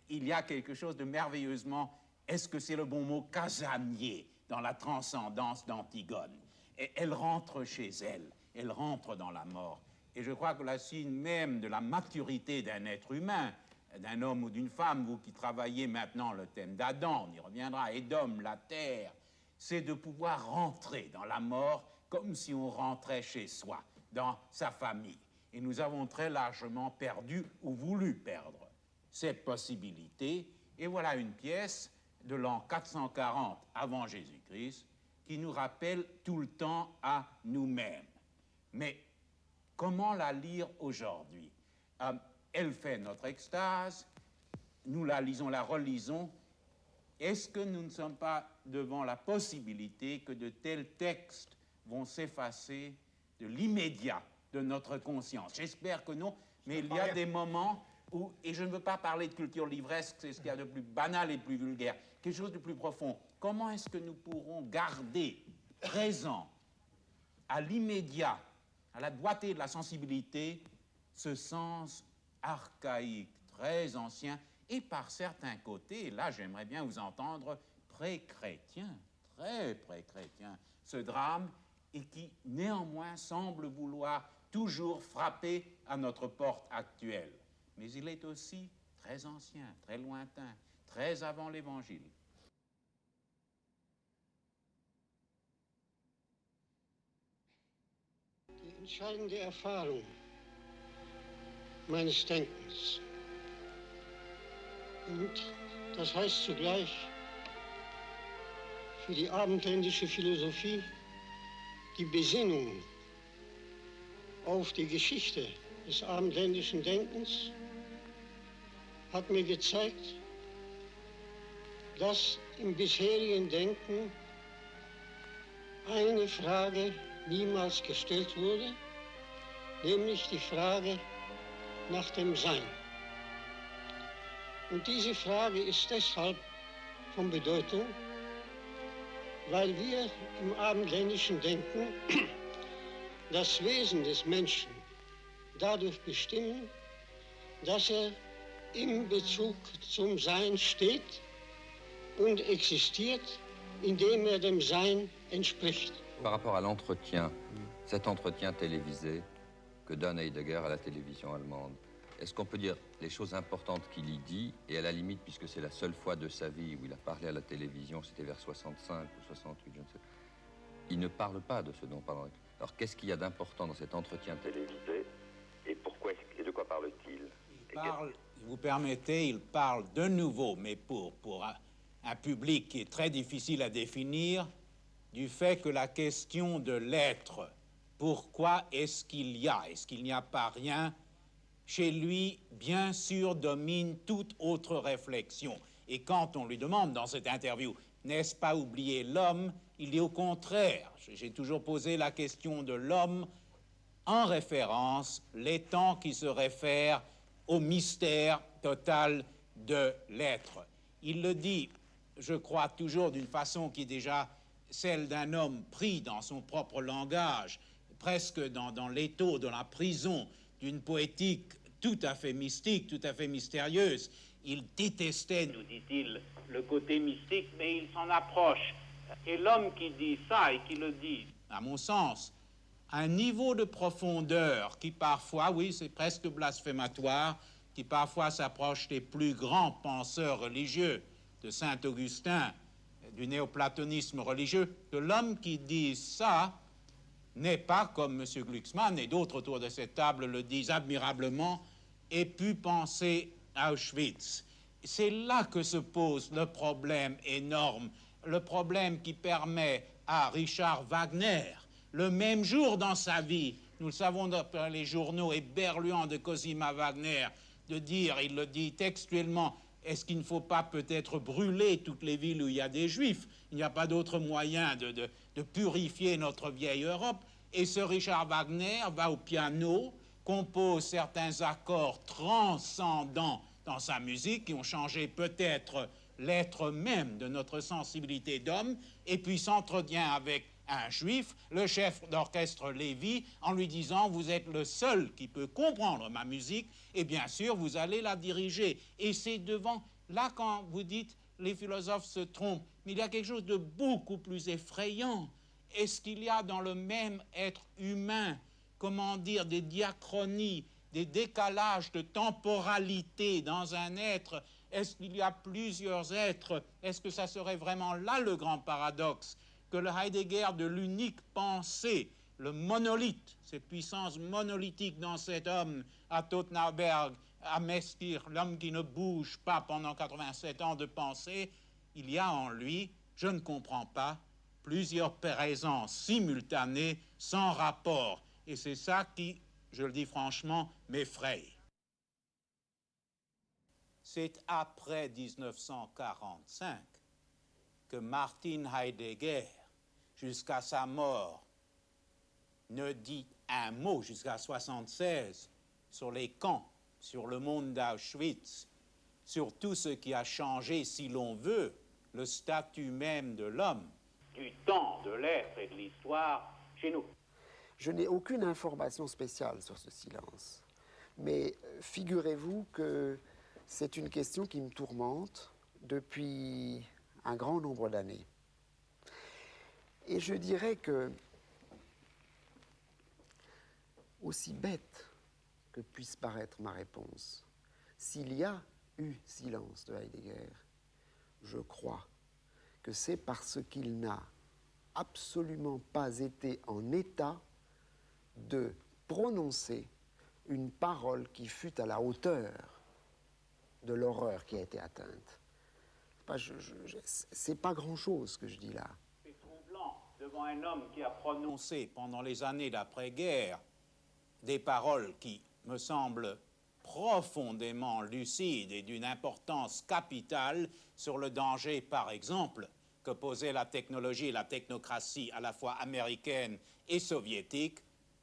Il y a quelque chose de merveilleusement, est-ce que c'est le bon mot, casanier, dans la transcendance d'Antigone. Et elle rentre chez elle, elle rentre dans la mort. Et je crois que la signe même de la maturité d'un être humain, d'un homme ou d'une femme, vous qui travaillez maintenant le thème d'Adam, on y reviendra, et d'homme, la terre, c'est de pouvoir rentrer dans la mort comme si on rentrait chez soi, dans sa famille. Et nous avons très largement perdu ou voulu perdre cette possibilité. Et voilà une pièce de l'an 440 avant Jésus-Christ qui nous rappelle tout le temps à nous-mêmes. Mais comment la lire aujourd'hui? Elle fait notre extase, nous la lisons, la relisons. Est-ce que nous ne sommes pas devant la possibilité que de tels textes vont s'effacer de l'immédiat de notre conscience? J'espère que non, mais il y a des moments où, et je ne veux pas parler de culture livresque, c'est ce qu'il y a de plus banal et de plus vulgaire, quelque chose de plus profond. Comment est-ce que nous pourrons garder présent à l'immédiat, à la doigté de la sensibilité, ce sens archaïque, très ancien, et par certains côtés, et là j'aimerais bien vous entendre, pré-chrétien, très pré-chrétien, ce drame, et qui néanmoins semble vouloir toujours frapper à notre porte actuelle. Mais il est aussi très ancien, très lointain, très avant l'Évangile. Die entscheidende Erfahrung meines Denkens. Und das heißt zugleich für die abendländische Philosophie die Besinnung auf die Geschichte des abendländischen Denkens hat mir gezeigt, dass im bisherigen Denken eine Frage niemals gestellt wurde, nämlich die Frage nach dem Sein. Und diese Frage ist deshalb von Bedeutung, weil wir im abendländischen Denken das Wesen des Menschen dadurch bestimmen, dass er im Bezug zum Sein steht und existiert, indem er dem Sein entspricht. Par rapport à l'entretien, cet entretien télévisé que donne Heidegger à la télévision allemande, est-ce qu'on peut dire les choses importantes qu'il y dit, et à la limite, puisque c'est la seule fois de sa vie où il a parlé à la télévision, c'était vers 65 ou 68, je ne sais pas, il ne parle pas de ce dont parle. Alors qu'est-ce qu'il y a d'important dans cet entretien télévisé, et pourquoi, et de quoi parle-t-il? Il parle, si vous permettez, il parle de nouveau, mais pour un public qui est très difficile à définir, du fait que la question de l'être, pourquoi est-ce qu'il y a, est-ce qu'il n'y a pas rien, chez lui, bien sûr, domine toute autre réflexion. Et quand on lui demande dans cette interview, n'est-ce pas oublier l'homme, il dit au contraire. J'ai toujours posé la question de l'homme en référence, l'étant qui se réfère au mystère total de l'être. Il le dit, je crois, toujours d'une façon qui est déjà celle d'un homme pris dans son propre langage, presque dans l'étau de la prison d'une poétique tout à fait mystique, tout à fait mystérieuse. Il détestait, nous dit-il, le côté mystique, mais il s'en approche. Et l'homme qui dit ça et qui le dit, à mon sens, à un niveau de profondeur qui parfois, oui, c'est presque blasphématoire, qui parfois s'approche des plus grands penseurs religieux, de Saint-Augustin, du néoplatonisme religieux, que l'homme qui dit ça n'est pas, comme M. Glucksmann et d'autres autour de cette table le disent admirablement, ait pu penser à Auschwitz. C'est là que se pose le problème énorme, le problème qui permet à Richard Wagner, le même jour dans sa vie, nous le savons dans les journaux éberluants de Cosima Wagner, de dire, il le dit textuellement, est-ce qu'il ne faut pas peut-être brûler toutes les villes où il y a des Juifs? Il n'y a pas d'autre moyen de purifier notre vieille Europe. Et ce Richard Wagner va au piano, compose certains accords transcendants dans sa musique qui ont changé peut-être l'être même de notre sensibilité d'homme, et puis s'entretient avec un juif, le chef d'orchestre Lévy, en lui disant « Vous êtes le seul qui peut comprendre ma musique, et bien sûr, vous allez la diriger. » Et c'est devant, là, quand vous dites « Les philosophes se trompent », mais il y a quelque chose de beaucoup plus effrayant. Est-ce qu'il y a dans le même être humain, comment dire, des diachronies, des décalages de temporalité dans un être? Est-ce qu'il y a plusieurs êtres? Est-ce que ça serait vraiment là le grand paradoxe? Que le Heidegger de l'unique pensée, le monolithe, cette puissance monolithique dans cet homme, à Tottenberg, à Mesquire, l'homme qui ne bouge pas pendant 87 ans de pensée, il y a en lui, je ne comprends pas, plusieurs présences simultanées, sans rapport. Et c'est ça qui, je le dis franchement, m'effraie. C'est après 1945 que Martin Heidegger, jusqu'à sa mort, ne dit un mot, jusqu'à 1976, sur les camps, sur le monde d'Auschwitz, sur tout ce qui a changé, si l'on veut, le statut même de l'homme, du temps, de l'être et de l'histoire chez nous. Je n'ai aucune information spéciale sur ce silence, mais figurez-vous que c'est une question qui me tourmente depuis un grand nombre d'années. Et je dirais que, aussi bête que puisse paraître ma réponse, s'il y a eu silence de Heidegger, je crois que c'est parce qu'il n'a absolument pas été en état de prononcer une parole qui fût à la hauteur de l'horreur qui a été atteinte. C'est pas grand-chose que je dis là. C'est troublant devant un homme qui a prononcé pendant les années d'après-guerre des paroles qui me semblent profondément lucides et d'une importance capitale sur le danger, par exemple, que posait la technologie et la technocratie à la fois américaine et soviétique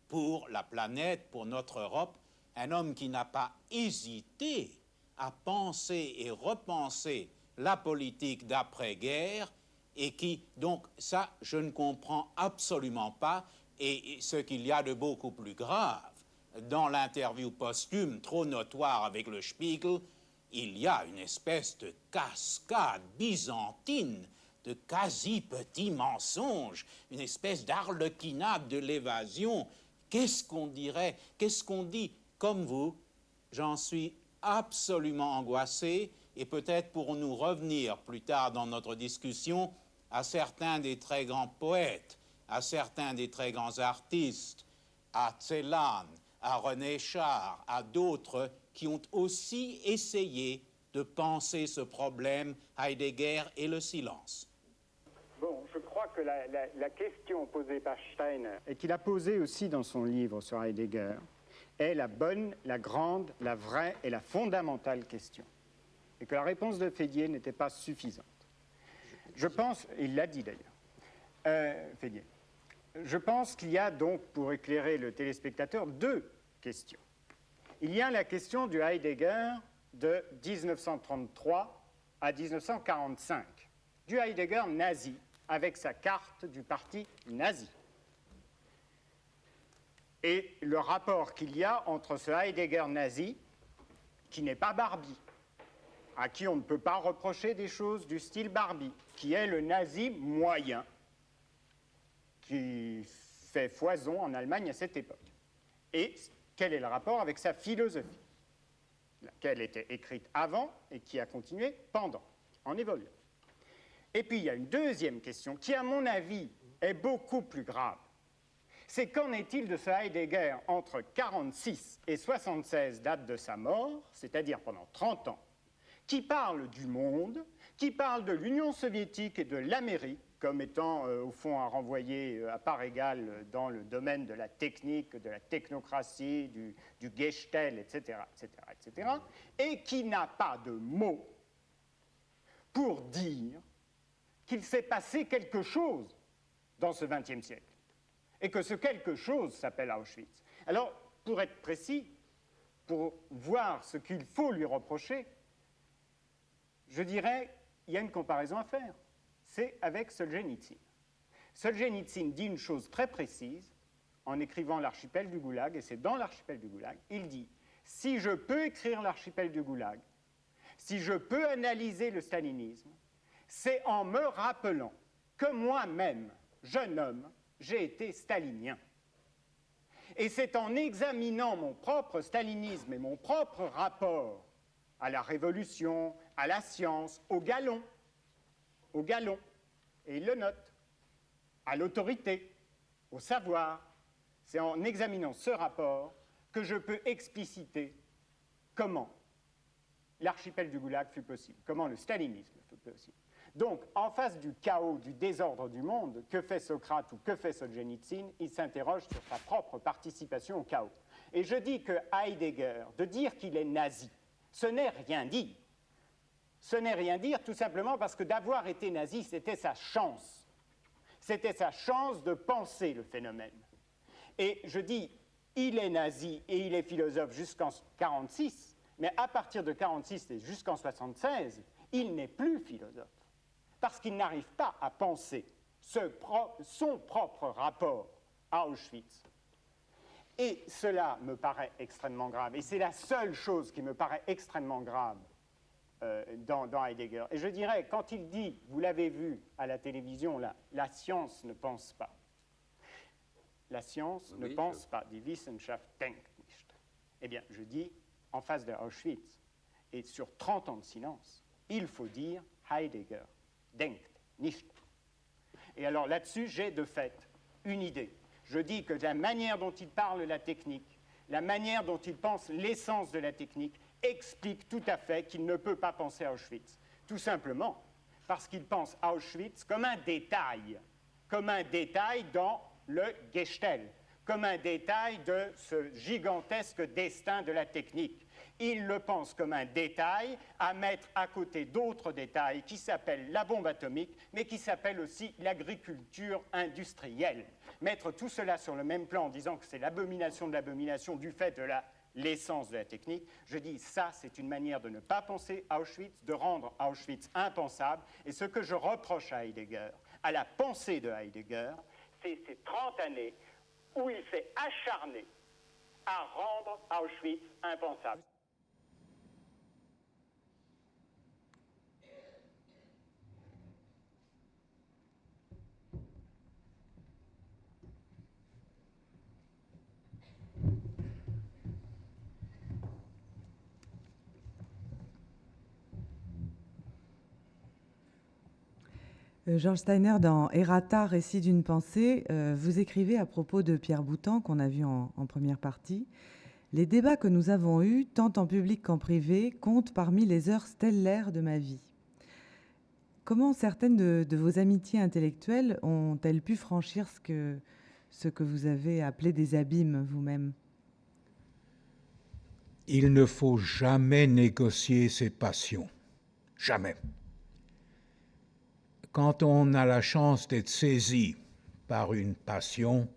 pour la planète, pour notre Europe, un homme qui n'a pas hésité à penser et repenser la politique d'après-guerre et qui, donc ça, je ne comprends absolument pas. Et ce qu'il y a de beaucoup plus grave, dans l'interview posthume trop notoire avec le Spiegel, il y a une espèce de cascade byzantine de quasi petits mensonges, une espèce d'arlequinade de l'évasion. Qu'est-ce qu'on dirait, qu'est-ce qu'on dit? Comme vous, j'en suis absolument angoissé, et peut-être pourrons-nous revenir plus tard dans notre discussion à certains des très grands poètes, à certains des très grands artistes, à Celan, à René Char, à d'autres qui ont aussi essayé de penser ce problème, Heidegger et le silence. Bon, je crois que la question posée par Steiner, et qu'il a posée aussi dans son livre sur Heidegger, est la bonne, la grande, la vraie et la fondamentale question. Et que la réponse de Fédier n'était pas suffisante. Je pense, il l'a dit d'ailleurs, Fédier, je pense qu'il y a donc, pour éclairer le téléspectateur, deux questions. Il y a la question du Heidegger de 1933 à 1945, du Heidegger nazi, avec sa carte du parti nazi. Et le rapport qu'il y a entre ce Heidegger nazi, qui n'est pas Barbie, à qui on ne peut pas reprocher des choses du style Barbie, qui est le nazi moyen, qui fait foison en Allemagne à cette époque. Et quel est le rapport avec sa philosophie, laquelle était écrite avant et qui a continué pendant, en évoluant. Et puis il y a une deuxième question qui, à mon avis, est beaucoup plus grave. C'est qu'en est-il de ce Heidegger entre 46 et 76, date de sa mort, c'est-à-dire pendant 30 ans, qui parle du monde, qui parle de l'Union soviétique et de l'Amérique comme étant, au fond, à renvoyer à part égale dans le domaine de la technique, de la technocratie, du Gestell, etc., etc., etc., et qui n'a pas de mots pour dire qu'il s'est passé quelque chose dans ce XXe siècle, et que ce quelque chose s'appelle Auschwitz. Alors, pour être précis, pour voir ce qu'il faut lui reprocher, je dirais, il y a une comparaison à faire. C'est avec Solzhenitsyn. Solzhenitsyn dit une chose très précise en écrivant l'archipel du Goulag, et c'est dans l'archipel du Goulag, il dit « Si je peux écrire l'archipel du Goulag, si je peux analyser le stalinisme, c'est en me rappelant que moi-même, jeune homme, j'ai été stalinien. Et c'est en examinant mon propre stalinisme et mon propre rapport à la révolution, à la science, au galon, et il le note, à l'autorité, au savoir. C'est en examinant ce rapport que je peux expliciter comment l'archipel du Goulag fut possible, comment le stalinisme fut possible. Donc, en face du chaos, du désordre du monde, que fait Socrate ou que fait Solzhenitsyn, il s'interroge sur sa propre participation au chaos. Et je dis que Heidegger, de dire qu'il est nazi, ce n'est rien dire. Ce n'est rien dire tout simplement parce que d'avoir été nazi, c'était sa chance. C'était sa chance de penser le phénomène. Et je dis, il est nazi et il est philosophe jusqu'en 1946, mais à partir de 1946 et jusqu'en 1976, il n'est plus philosophe. Parce qu'il n'arrive pas à penser son propre rapport à Auschwitz. Et cela me paraît extrêmement grave. Et c'est la seule chose qui me paraît extrêmement grave dans Heidegger. Et je dirais, quand il dit, vous l'avez vu à la télévision, là, la science ne pense pas. La science ne pense pas. Die Wissenschaft denkt nicht. Eh bien, je dis, en face de Auschwitz, et sur 30 ans de silence, il faut dire Heidegger denkt nicht. Et alors là-dessus, j'ai de fait une idée. Je dis que la manière dont il parle la technique, la manière dont il pense l'essence de la technique, explique tout à fait qu'il ne peut pas penser à Auschwitz. Tout simplement parce qu'il pense à Auschwitz comme un détail dans le Gestell, comme un détail de ce gigantesque destin de la technique. Il le pense comme un détail à mettre à côté d'autres détails qui s'appellent la bombe atomique, mais qui s'appellent aussi l'agriculture industrielle. mettre tout cela sur le même plan en disant que c'est l'abomination de l'abomination du fait de l'essence de la technique, je dis ça, c'est une manière de ne pas penser Auschwitz, de rendre Auschwitz impensable. Et ce que je reproche à Heidegger, à la pensée de Heidegger, c'est ces 30 années où il s'est acharné à rendre Auschwitz impensable. George Steiner, dans Errata, récit d'une pensée, vous écrivez à propos de Pierre Boutan, qu'on a vu en première partie, « Les débats que nous avons eus, tant en public qu'en privé, comptent parmi les heures stellaires de ma vie. » Comment certaines de vos amitiés intellectuelles ont-elles pu franchir ce que vous avez appelé des abîmes vous-même? Il ne faut jamais négocier ses passions. Jamais. Quand on a la chance d'être saisi par une passion,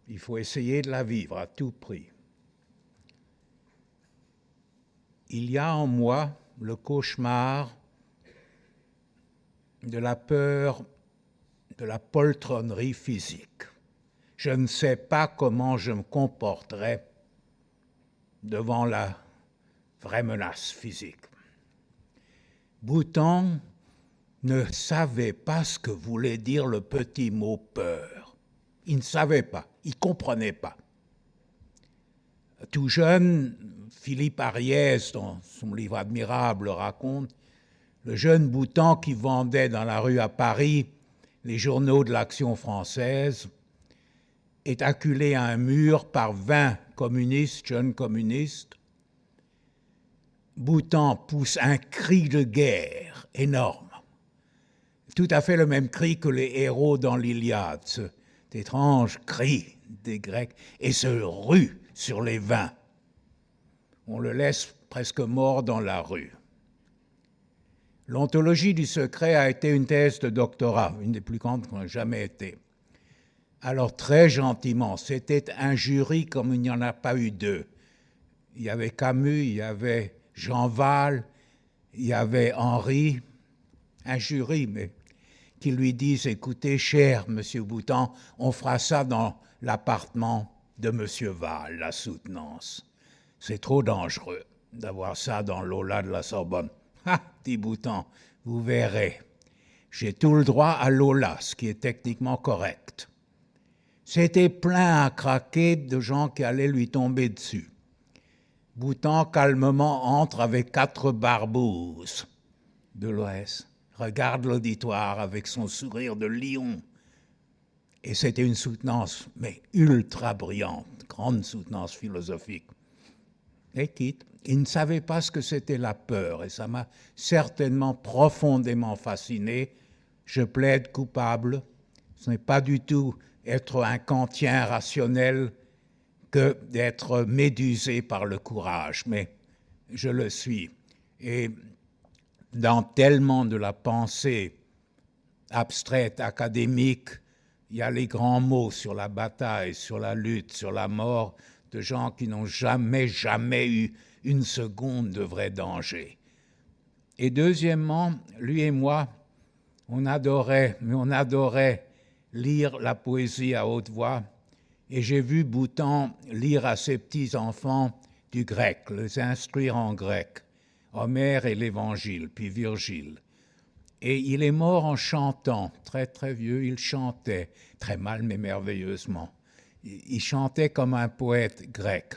il faut essayer de la vivre à tout prix. Il y a en moi le cauchemar de la peur de la poltronnerie physique. Je ne sais pas comment je me comporterais devant la vraie menace physique. Boutan ne savait pas ce que voulait dire le petit mot peur. Il ne savait pas, il ne comprenait pas. Tout jeune, Philippe Ariès, dans son livre admirable, raconte le jeune Boutan qui vendait dans la rue à Paris les journaux de l'Action française est acculé à un mur par 20 communistes, jeunes communistes. Boutan pousse un cri de guerre énorme, tout à fait le même cri que les héros dans l'Iliade, cet étrange cri des Grecs, et se rue sur les 20. On le laisse presque mort dans la rue. L'ontologie du secret a été une thèse de doctorat, une des plus grandes qu'on ait jamais été. Alors très gentiment, c'était un jury comme il n'y en a pas eu deux. Il y avait Camus, il y avait Jean Val, il y avait Henri, un jury, mais qui lui disent « Écoutez, cher Monsieur Boutan, on fera ça dans l'appartement de Monsieur Val, la soutenance. C'est trop dangereux d'avoir ça dans l'Aula de la Sorbonne. » « Ah, dit Boutan, vous verrez. J'ai tout le droit à l'Aula, ce qui est techniquement correct. » C'était plein à craquer de gens qui allaient lui tomber dessus. Boutan calmement entre avec 4 barbouzes de l'Ouest, regarde l'auditoire avec son sourire de lion. Et c'était une soutenance, mais ultra brillante, grande soutenance philosophique. Et quitte. Il ne savait pas ce que c'était la peur, et ça m'a certainement profondément fasciné. Je plaide coupable. Ce n'est pas du tout être un kantien rationnel que d'être médusé par le courage, mais je le suis. Et dans tellement de la pensée abstraite, académique, il y a les grands mots sur la bataille, sur la lutte, sur la mort, de gens qui n'ont jamais eu une seconde de vrai danger. Et deuxièmement, lui et moi, on adorait lire la poésie à haute voix, et j'ai vu Boutan lire à ses petits-enfants du grec, les instruire en grec, Homère et l'Évangile, puis Virgile. Et il est mort en chantant, très très vieux, il chantait, très mal mais merveilleusement. Il chantait comme un poète grec.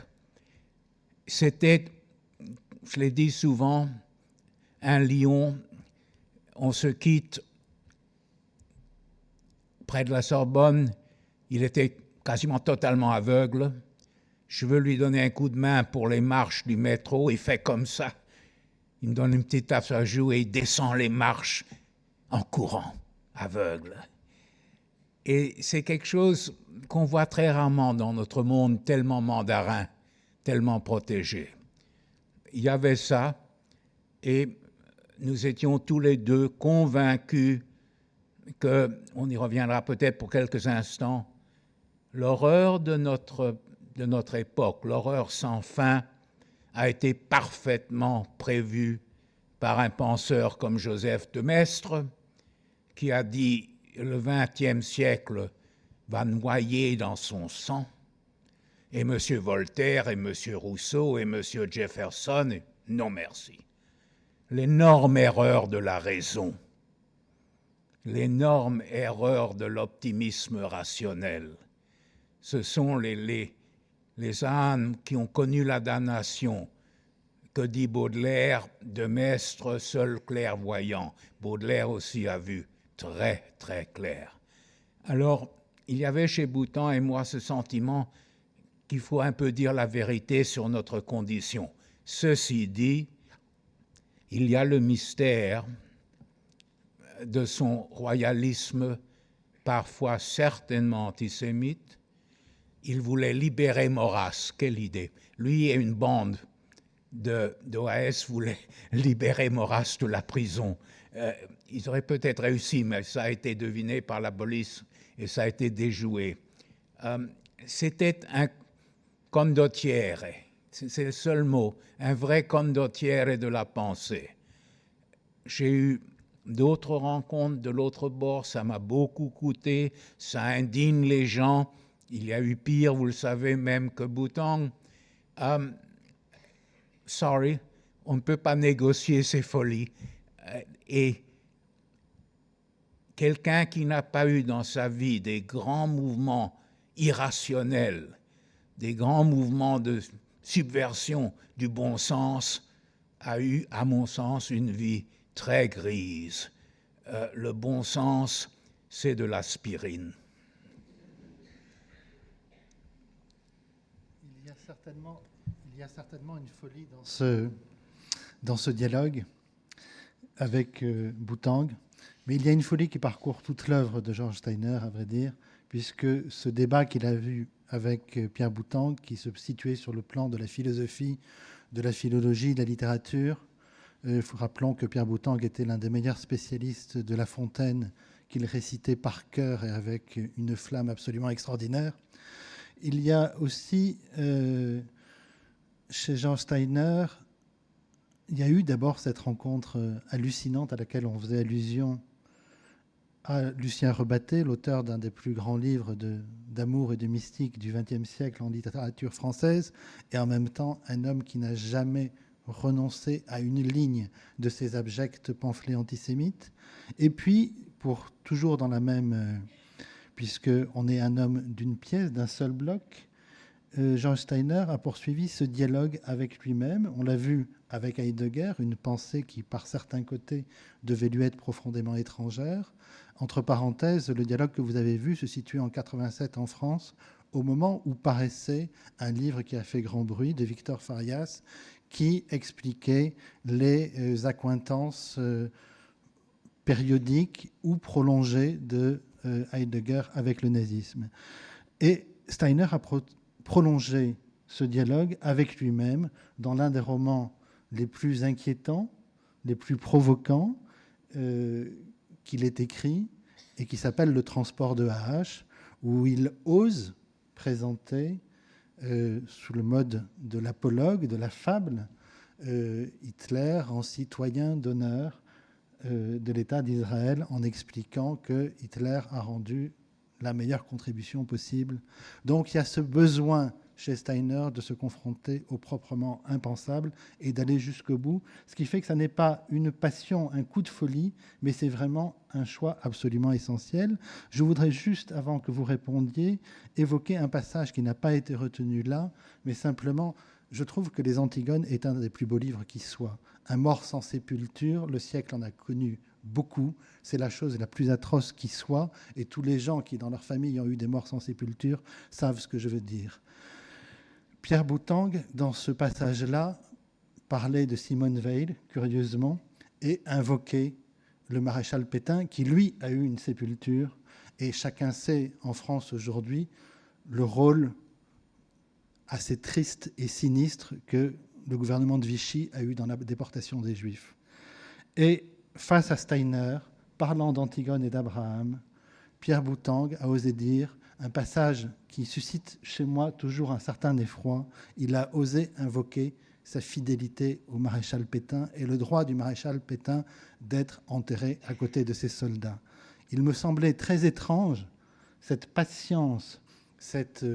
C'était, je l'ai dit souvent, un lion. On se quitte près de la Sorbonne. Il était quasiment totalement aveugle. Je veux lui donner un coup de main pour les marches du métro. Il fait comme ça. Il me donne une petite tape sur la joue et il descend les marches en courant, aveugle. Et c'est quelque chose qu'on voit très rarement dans notre monde tellement mandarin, tellement protégé. Il y avait ça, et nous étions tous les deux convaincus que, on y reviendra peut-être pour quelques instants, L'horreur de notre époque, l'horreur sans fin, a été parfaitement prévue par un penseur comme Joseph de Maistre, qui a dit « le XXe siècle va noyer dans son sang », et M. Voltaire, et M. Rousseau, et M. Jefferson, non merci. L'énorme erreur de la raison, l'énorme erreur de l'optimisme rationnel, ce sont les âmes qui ont connu la damnation. Que dit Baudelaire? De Maistre, seul clairvoyant. Baudelaire aussi a vu très, très clair. Alors, il y avait chez Boutan et moi ce sentiment qu'il faut un peu dire la vérité sur notre condition. Ceci dit, il y a le mystère de son royalisme, parfois certainement antisémite. Il voulait libérer Maurras. Quelle idée! Lui et une bande d'OAS voulaient libérer Maurras de la prison. Ils auraient peut-être réussi, mais ça a été deviné par la police et ça a été déjoué. C'était un condottiere, c'est le seul mot, un vrai condottiere de la pensée. J'ai eu d'autres rencontres de l'autre bord, ça m'a beaucoup coûté, ça indigne les gens. Il y a eu pire, vous le savez, même que Boutan. Sorry, on ne peut pas négocier ces folies. Et quelqu'un qui n'a pas eu dans sa vie des grands mouvements irrationnels, des grands mouvements de subversion du bon sens, a eu, à mon sens, une vie très grise. Le bon sens, c'est de l'aspirine. Il y a certainement une folie dans ce dialogue avec Boutan, mais il y a une folie qui parcourt toute l'œuvre de George Steiner, à vrai dire, puisque ce débat qu'il a vu avec Pierre Boutan, qui se situait sur le plan de la philosophie, de la philologie, de la littérature. Rappelons que Pierre Boutan était l'un des meilleurs spécialistes de La Fontaine, qu'il récitait par cœur et avec une flamme absolument extraordinaire. Il y a aussi, chez George Steiner, il y a eu d'abord cette rencontre hallucinante à laquelle on faisait allusion à Lucien Rebatté, l'auteur d'un des plus grands livres d'amour et de mystique du XXe siècle en littérature française, et en même temps un homme qui n'a jamais renoncé à une ligne de ses abjects pamphlets antisémites. Et puis, pour toujours dans la même, puisqu'on est un homme d'une pièce, d'un seul bloc, George Steiner a poursuivi ce dialogue avec lui-même. On l'a vu avec Heidegger, une pensée qui, par certains côtés, devait lui être profondément étrangère. Entre parenthèses, le dialogue que vous avez vu se situe en 87 en France, au moment où paraissait un livre qui a fait grand bruit de Victor Farias, qui expliquait les accointances périodiques ou prolongées de Heidegger avec le nazisme. Et Steiner a prolongé ce dialogue avec lui-même dans l'un des romans les plus inquiétants, les plus provoquants qu'il ait écrit et qui s'appelle Le transport de AH, où il ose présenter sous le mode de l'apologue, de la fable, Hitler en citoyen d'honneur de l'État d'Israël, en expliquant que Hitler a rendu la meilleure contribution possible. Donc il y a ce besoin chez Steiner de se confronter au proprement impensable et d'aller jusqu'au bout, ce qui fait que ça n'est pas une passion, un coup de folie, mais c'est vraiment un choix absolument essentiel. Je voudrais juste, avant que vous répondiez, évoquer un passage qui n'a pas été retenu là, mais simplement, je trouve que Les Antigones est un des plus beaux livres qui soit. Un mort sans sépulture, le siècle en a connu beaucoup, c'est la chose la plus atroce qui soit, et tous les gens qui, dans leur famille, ont eu des morts sans sépulture, savent ce que je veux dire. Pierre Boutan, dans ce passage-là, parlait de Simone Weil, curieusement, et invoquait le maréchal Pétain, qui, lui, a eu une sépulture. Et chacun sait, en France aujourd'hui, le rôle assez triste et sinistre que le gouvernement de Vichy a eu dans la déportation des Juifs. Et face à Steiner, parlant d'Antigone et d'Abraham, Pierre Boutan a osé dire un passage qui suscite chez moi toujours un certain effroi. Il a osé invoquer sa fidélité au maréchal Pétain et le droit du maréchal Pétain d'être enterré à côté de ses soldats. Il me semblait très étrange cette patience, cette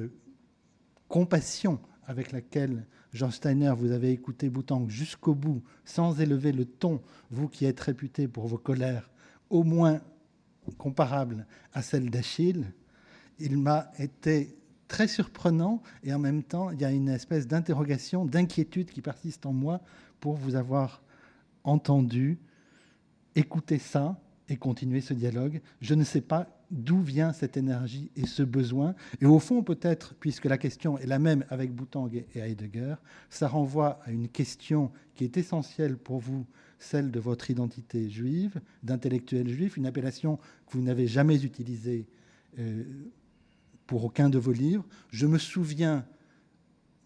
compassion avec laquelle, George Steiner, vous avez écouté Boutangue jusqu'au bout, sans élever le ton, vous qui êtes réputé pour vos colères, au moins comparables à celles d'Achille. Il m'a été très surprenant et en même temps, il y a une espèce d'interrogation, d'inquiétude qui persiste en moi pour vous avoir entendu, écouter ça et continuer ce dialogue. Je ne sais pas d'où vient cette énergie et ce besoin. Et au fond, peut-être, puisque la question est la même avec Boutangue et Heidegger, ça renvoie à une question qui est essentielle pour vous, celle de votre identité juive, d'intellectuel juif, une appellation que vous n'avez jamais utilisée pour aucun de vos livres. Je me souviens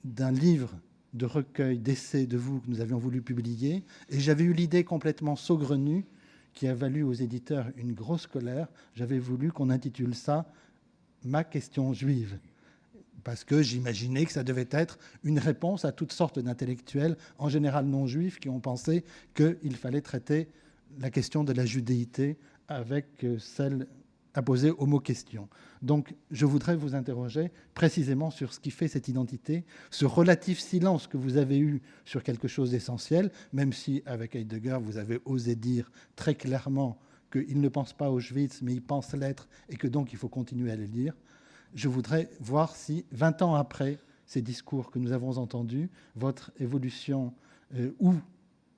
d'un livre de recueil d'essais de vous que nous avions voulu publier, et j'avais eu l'idée complètement saugrenue qui a valu aux éditeurs une grosse colère. J'avais voulu qu'on intitule ça « Ma question juive », parce que j'imaginais que ça devait être une réponse à toutes sortes d'intellectuels, en général non juifs, qui ont pensé qu'il fallait traiter la question de la judéité avec celle apposée au mot « question ». Donc, je voudrais vous interroger précisément sur ce qui fait cette identité, ce relatif silence que vous avez eu sur quelque chose d'essentiel, même si, avec Heidegger, vous avez osé dire très clairement qu'il ne pense pas Auschwitz, mais il pense l'être, et que donc il faut continuer à le lire. Je voudrais voir si, 20 ans après ces discours que nous avons entendus, votre évolution, où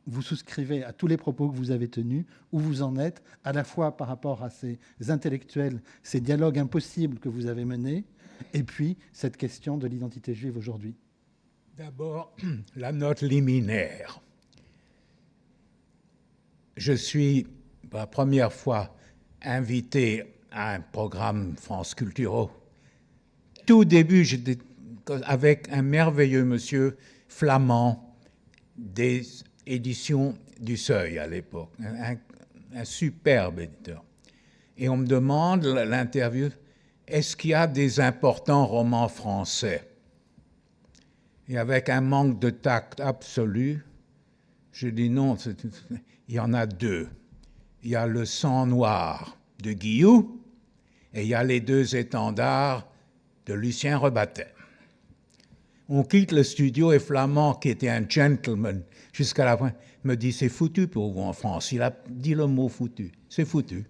vous souscrivez à tous les propos que vous avez tenus, où vous en êtes, à la fois par rapport à ces intellectuels, ces dialogues impossibles que vous avez menés, et puis cette question de l'identité juive aujourd'hui. D'abord, la note liminaire. Je suis, pour la première fois, invité à un programme France Culturaux. Tout début, j'étais avec un merveilleux monsieur flamand des édition du Seuil à l'époque, un superbe éditeur. Et on me demande l'interview, est-ce qu'il y a des importants romans français? Et avec un manque de tact absolu, je dis non, il y en a deux. Il y a Le Sang Noir de Guillou et il y a Les Deux Étendards de Lucien Rebattet. On quitte le studio et Flamand, qui était un gentleman, jusqu'à la fin, me dit « c'est foutu pour vous en France ». Il a dit le mot « foutu ». C'est foutu.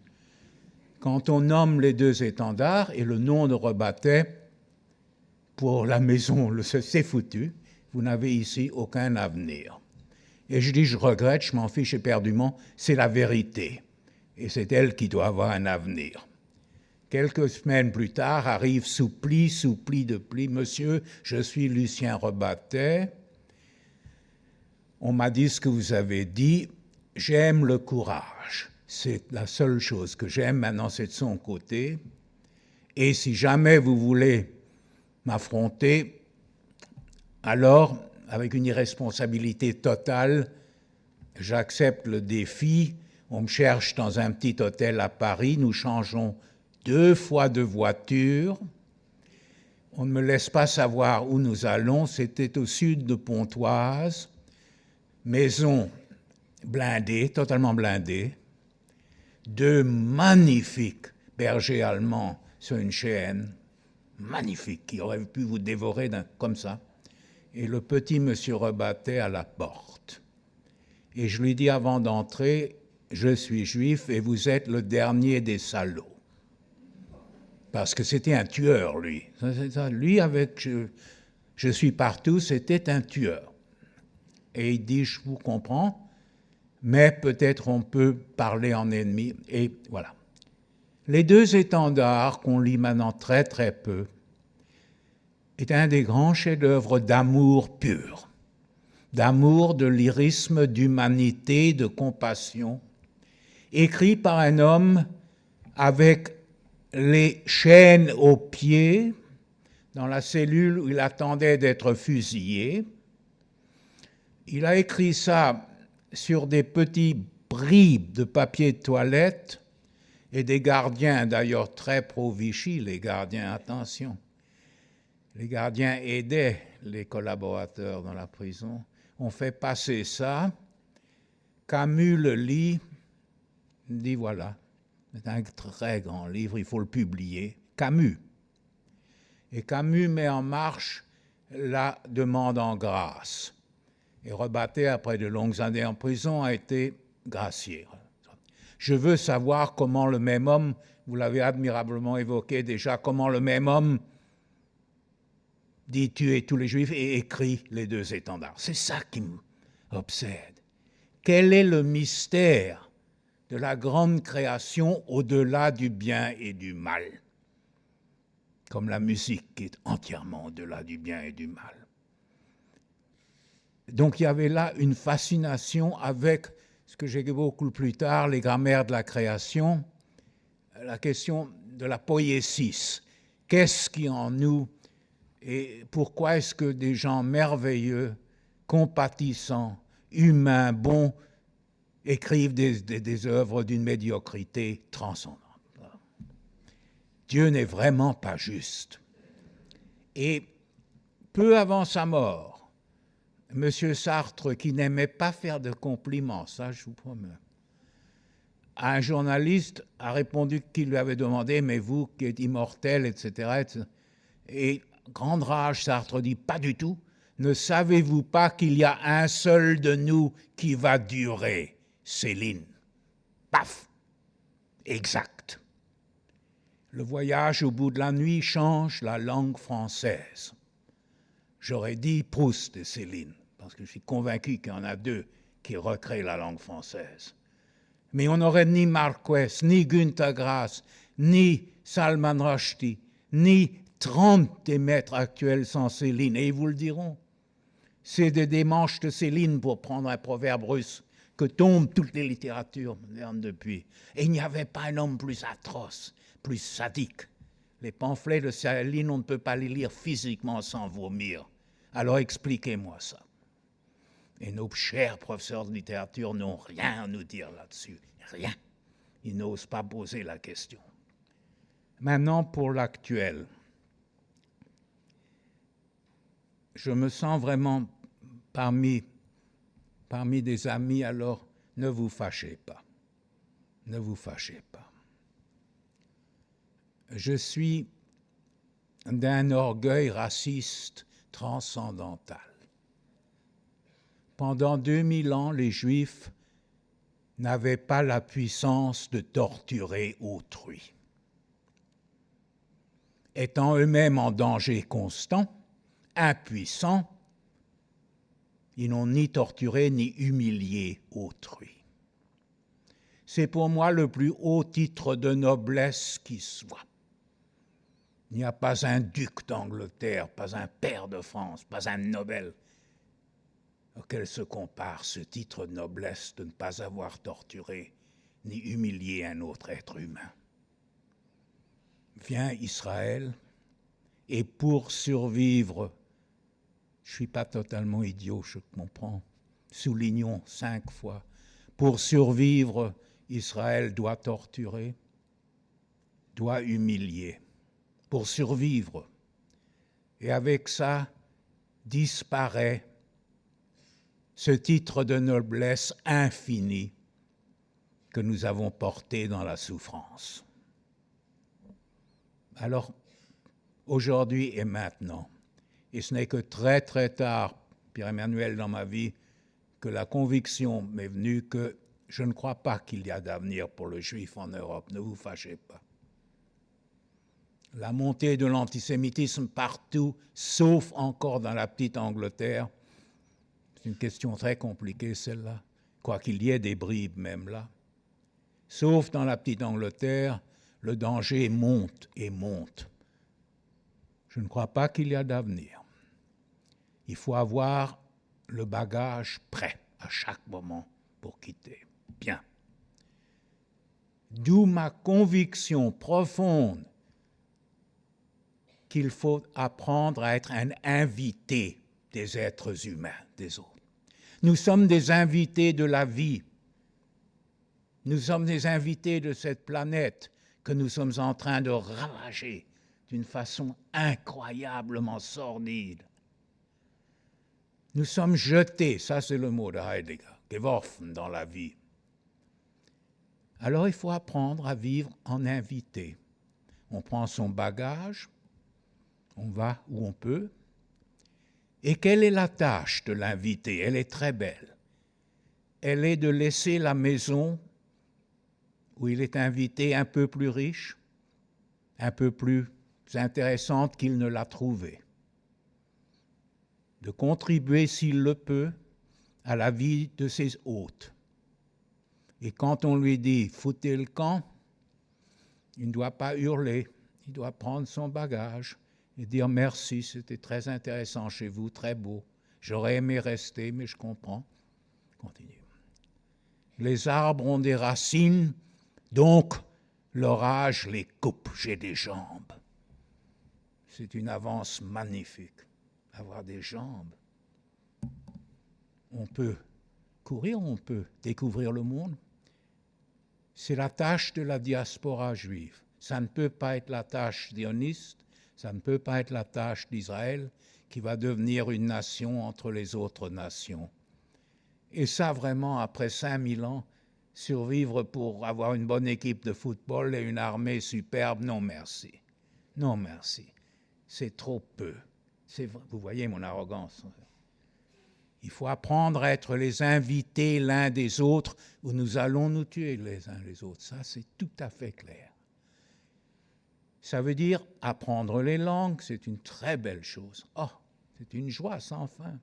Quand on nomme Les Deux Étendards et le nom de Rebattet pour la maison, c'est foutu. Vous n'avez ici aucun avenir. Et je dis « je regrette, je m'en fiche éperdument, c'est la vérité. Et c'est elle qui doit avoir un avenir ». Quelques semaines plus tard, arrive sous pli de pli. « Monsieur, je suis Lucien Rebattet. On m'a dit ce que vous avez dit. J'aime le courage. C'est la seule chose que j'aime. Maintenant, c'est de son côté. Et si jamais vous voulez m'affronter, alors, avec une irresponsabilité totale, j'accepte le défi. On me cherche dans un petit hôtel à Paris. Nous changeons 2 fois de voiture. On ne me laisse pas savoir où nous allons. C'était au sud de Pontoise. Maison blindée, totalement blindée. 2 magnifiques bergers allemands sur une chaîne. Magnifiques, qui auraient pu vous dévorer comme ça. Et le petit monsieur Rebattet à la porte. Et je lui dis avant d'entrer, je suis juif et vous êtes le dernier des salauds. Parce que c'était un tueur, lui. Lui, avec je suis partout, c'était un tueur. Et il dit, je vous comprends, mais peut-être on peut parler en ennemi. Et voilà. Les Deux Étendards, qu'on lit maintenant très très peu, est un des grands chefs-d'œuvre d'amour pur, d'amour, de lyrisme, d'humanité, de compassion, écrit par un homme avec les chaînes aux pieds, dans la cellule où il attendait d'être fusillé. Il a écrit ça sur des petits bribes de papier de toilette et des gardiens, d'ailleurs très pro-Vichy, les gardiens, attention. Les gardiens aidaient les collaborateurs dans la prison. On fait passer ça. Camus le lit, dit voilà, c'est un très grand livre, il faut le publier. Camus. Et Camus met en marche la demande en grâce. Et Rebatté, après de longues années en prison, a été gracié. Je veux savoir comment le même homme, vous l'avez admirablement évoqué déjà, comment le même homme dit tuer tous les Juifs et écrit les deux étendards. C'est ça qui m'obsède. Quel est le mystère de la grande création au-delà du bien et du mal? Comme la musique qui est entièrement au-delà du bien et du mal. Donc il y avait là une fascination avec ce que j'ai beaucoup plus tard, les grammaires de la création, la question de la poiesis. Qu'est-ce qui en nous, et pourquoi est-ce que des gens merveilleux, compatissants, humains, bons, écrivent des œuvres d'une médiocrité transcendante? Dieu n'est vraiment pas juste. Et peu avant sa mort, M. Sartre, qui n'aimait pas faire de compliments, ça je vous promets, un journaliste a répondu qu'il lui avait demandé « Mais vous qui êtes immortel, etc. » Et grande rage, Sartre dit « Pas du tout. Ne savez-vous pas qu'il y a un seul de nous qui va durer? Céline. » Paf. Exact. Le voyage au bout de la nuit change la langue française. J'aurais dit Proust et Céline, parce que je suis convaincu qu'il y en a deux qui recréent la langue française. Mais on n'aurait ni Marquez, ni Günter Grass, ni Salman Rushdie, ni 30 des maîtres actuels sans Céline, et ils vous le diront. C'est des démanches de Céline, pour prendre un proverbe russe, que tombent toutes les littératures modernes depuis. Et il n'y avait pas un homme plus atroce, plus sadique. Les pamphlets de Céline, on ne peut pas les lire physiquement sans vomir. Alors expliquez-moi ça. Et nos chers professeurs de littérature n'ont rien à nous dire là-dessus. Rien. Ils n'osent pas poser la question. Maintenant, pour l'actuel. Je me sens vraiment parmi des amis, alors ne vous fâchez pas. Ne vous fâchez pas. Je suis d'un orgueil raciste transcendantal. Pendant 2000 ans, les Juifs n'avaient pas la puissance de torturer autrui. Étant eux-mêmes en danger constant, impuissants, ils n'ont ni torturé ni humilié autrui. C'est pour moi le plus haut titre de noblesse qui soit. Il n'y a pas un duc d'Angleterre, pas un pair de France, pas un Nobel auquel se compare ce titre de noblesse de ne pas avoir torturé ni humilié un autre être humain. Vient Israël, et pour survivre, je ne suis pas totalement idiot, je comprends, soulignons 5 fois, pour survivre, Israël doit torturer, doit humilier, pour survivre. Et avec ça, disparaît ce titre de noblesse infinie que nous avons porté dans la souffrance. Alors, aujourd'hui et maintenant, et ce n'est que très très tard, Pierre-Emmanuel, dans ma vie, que la conviction m'est venue que je ne crois pas qu'il y a d'avenir pour le juif en Europe, ne vous fâchez pas. La montée de l'antisémitisme partout, sauf encore dans la petite Angleterre, c'est une question très compliquée celle-là, quoiqu'il y ait des bribes même là. Sauf dans la petite Angleterre, le danger monte et monte. Je ne crois pas qu'il y a d'avenir. Il faut avoir le bagage prêt à chaque moment pour quitter. Bien. D'où ma conviction profonde qu'il faut apprendre à être un invité des êtres humains, des autres. Nous sommes des invités de la vie. Nous sommes des invités de cette planète que nous sommes en train de ravager d'une façon incroyablement sordide. Nous sommes jetés, ça c'est le mot de Heidegger, geworfen dans la vie. Alors il faut apprendre à vivre en invité. On prend son bagage, on va où on peut. Et quelle est la tâche de l'invité? Elle est très belle. Elle est de laisser la maison où il est invité un peu plus riche, un peu plus intéressante qu'il ne l'a trouvée. De contribuer, s'il le peut, à la vie de ses hôtes. Et quand on lui dit « foutez le camp », il ne doit pas hurler, il doit prendre son bagage et dire « merci, c'était très intéressant chez vous, très beau. J'aurais aimé rester, mais je comprends. » Continue. Les arbres ont des racines, donc l'orage les coupe. J'ai des jambes. C'est une avance magnifique, avoir des jambes. On peut courir, on peut découvrir le monde. C'est la tâche de la diaspora juive. Ça ne peut pas être la tâche zioniste, ça ne peut pas être la tâche d'Israël qui va devenir une nation entre les autres nations. Et ça, vraiment, après 5000 ans, survivre pour avoir une bonne équipe de football et une armée superbe, non merci. Non merci. C'est trop peu. Vous voyez mon arrogance. Il faut apprendre à être les invités l'un des autres où nous allons nous tuer les uns les autres. Ça, c'est tout à fait clair. Ça veut dire apprendre les langues, c'est une très belle chose. Oh, c'est une joie sans fin.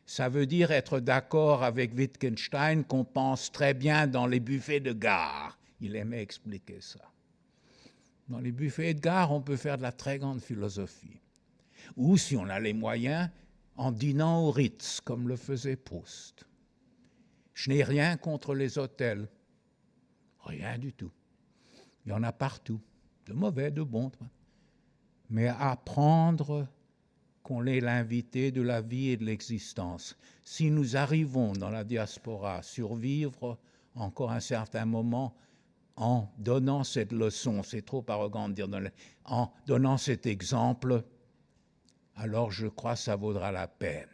Ça veut dire être d'accord avec Wittgenstein qu'on pense très bien dans les buffets de gare. Il aimait expliquer ça. Dans les buffets de gare, on peut faire de la très grande philosophie. Ou, si on a les moyens, en dînant au Ritz, comme le faisait Proust. Je n'ai rien contre les hôtels. Rien du tout. Il y en a partout. De mauvais, de bons. Mais apprendre qu'on est l'invité de la vie et de l'existence. Si nous arrivons dans la diaspora à survivre encore un certain moment en donnant cette leçon, c'est trop arrogant de dire, en donnant cet exemple, alors je crois que ça vaudra la peine.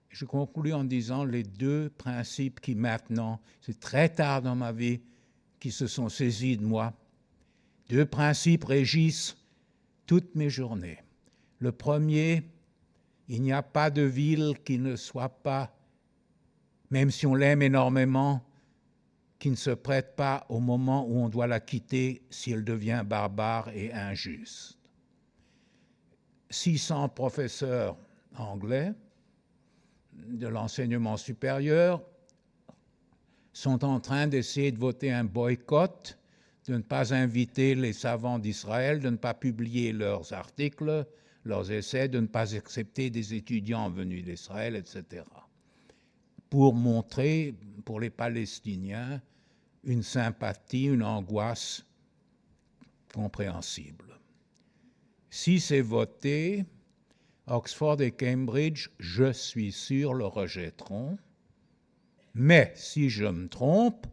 Je conclus en disant les deux principes qui maintenant, c'est très tard dans ma vie, qui se sont saisis de moi. Deux principes régissent toutes mes journées. Le premier, il n'y a pas de ville qui ne soit pas, même si on l'aime énormément, qui ne se prête pas au moment où on doit la quitter si elle devient barbare et injuste. 600 professeurs anglais de l'enseignement supérieur sont en train d'essayer de voter un boycott, de ne pas inviter les savants d'Israël, de ne pas publier leurs articles, leurs essais, de ne pas accepter des étudiants venus d'Israël, etc. Pour montrer, pour les Palestiniens, une sympathie, une angoisse compréhensible. Si c'est voté, Oxford et Cambridge, je suis sûr, le rejetteront. Mais si je me trompe,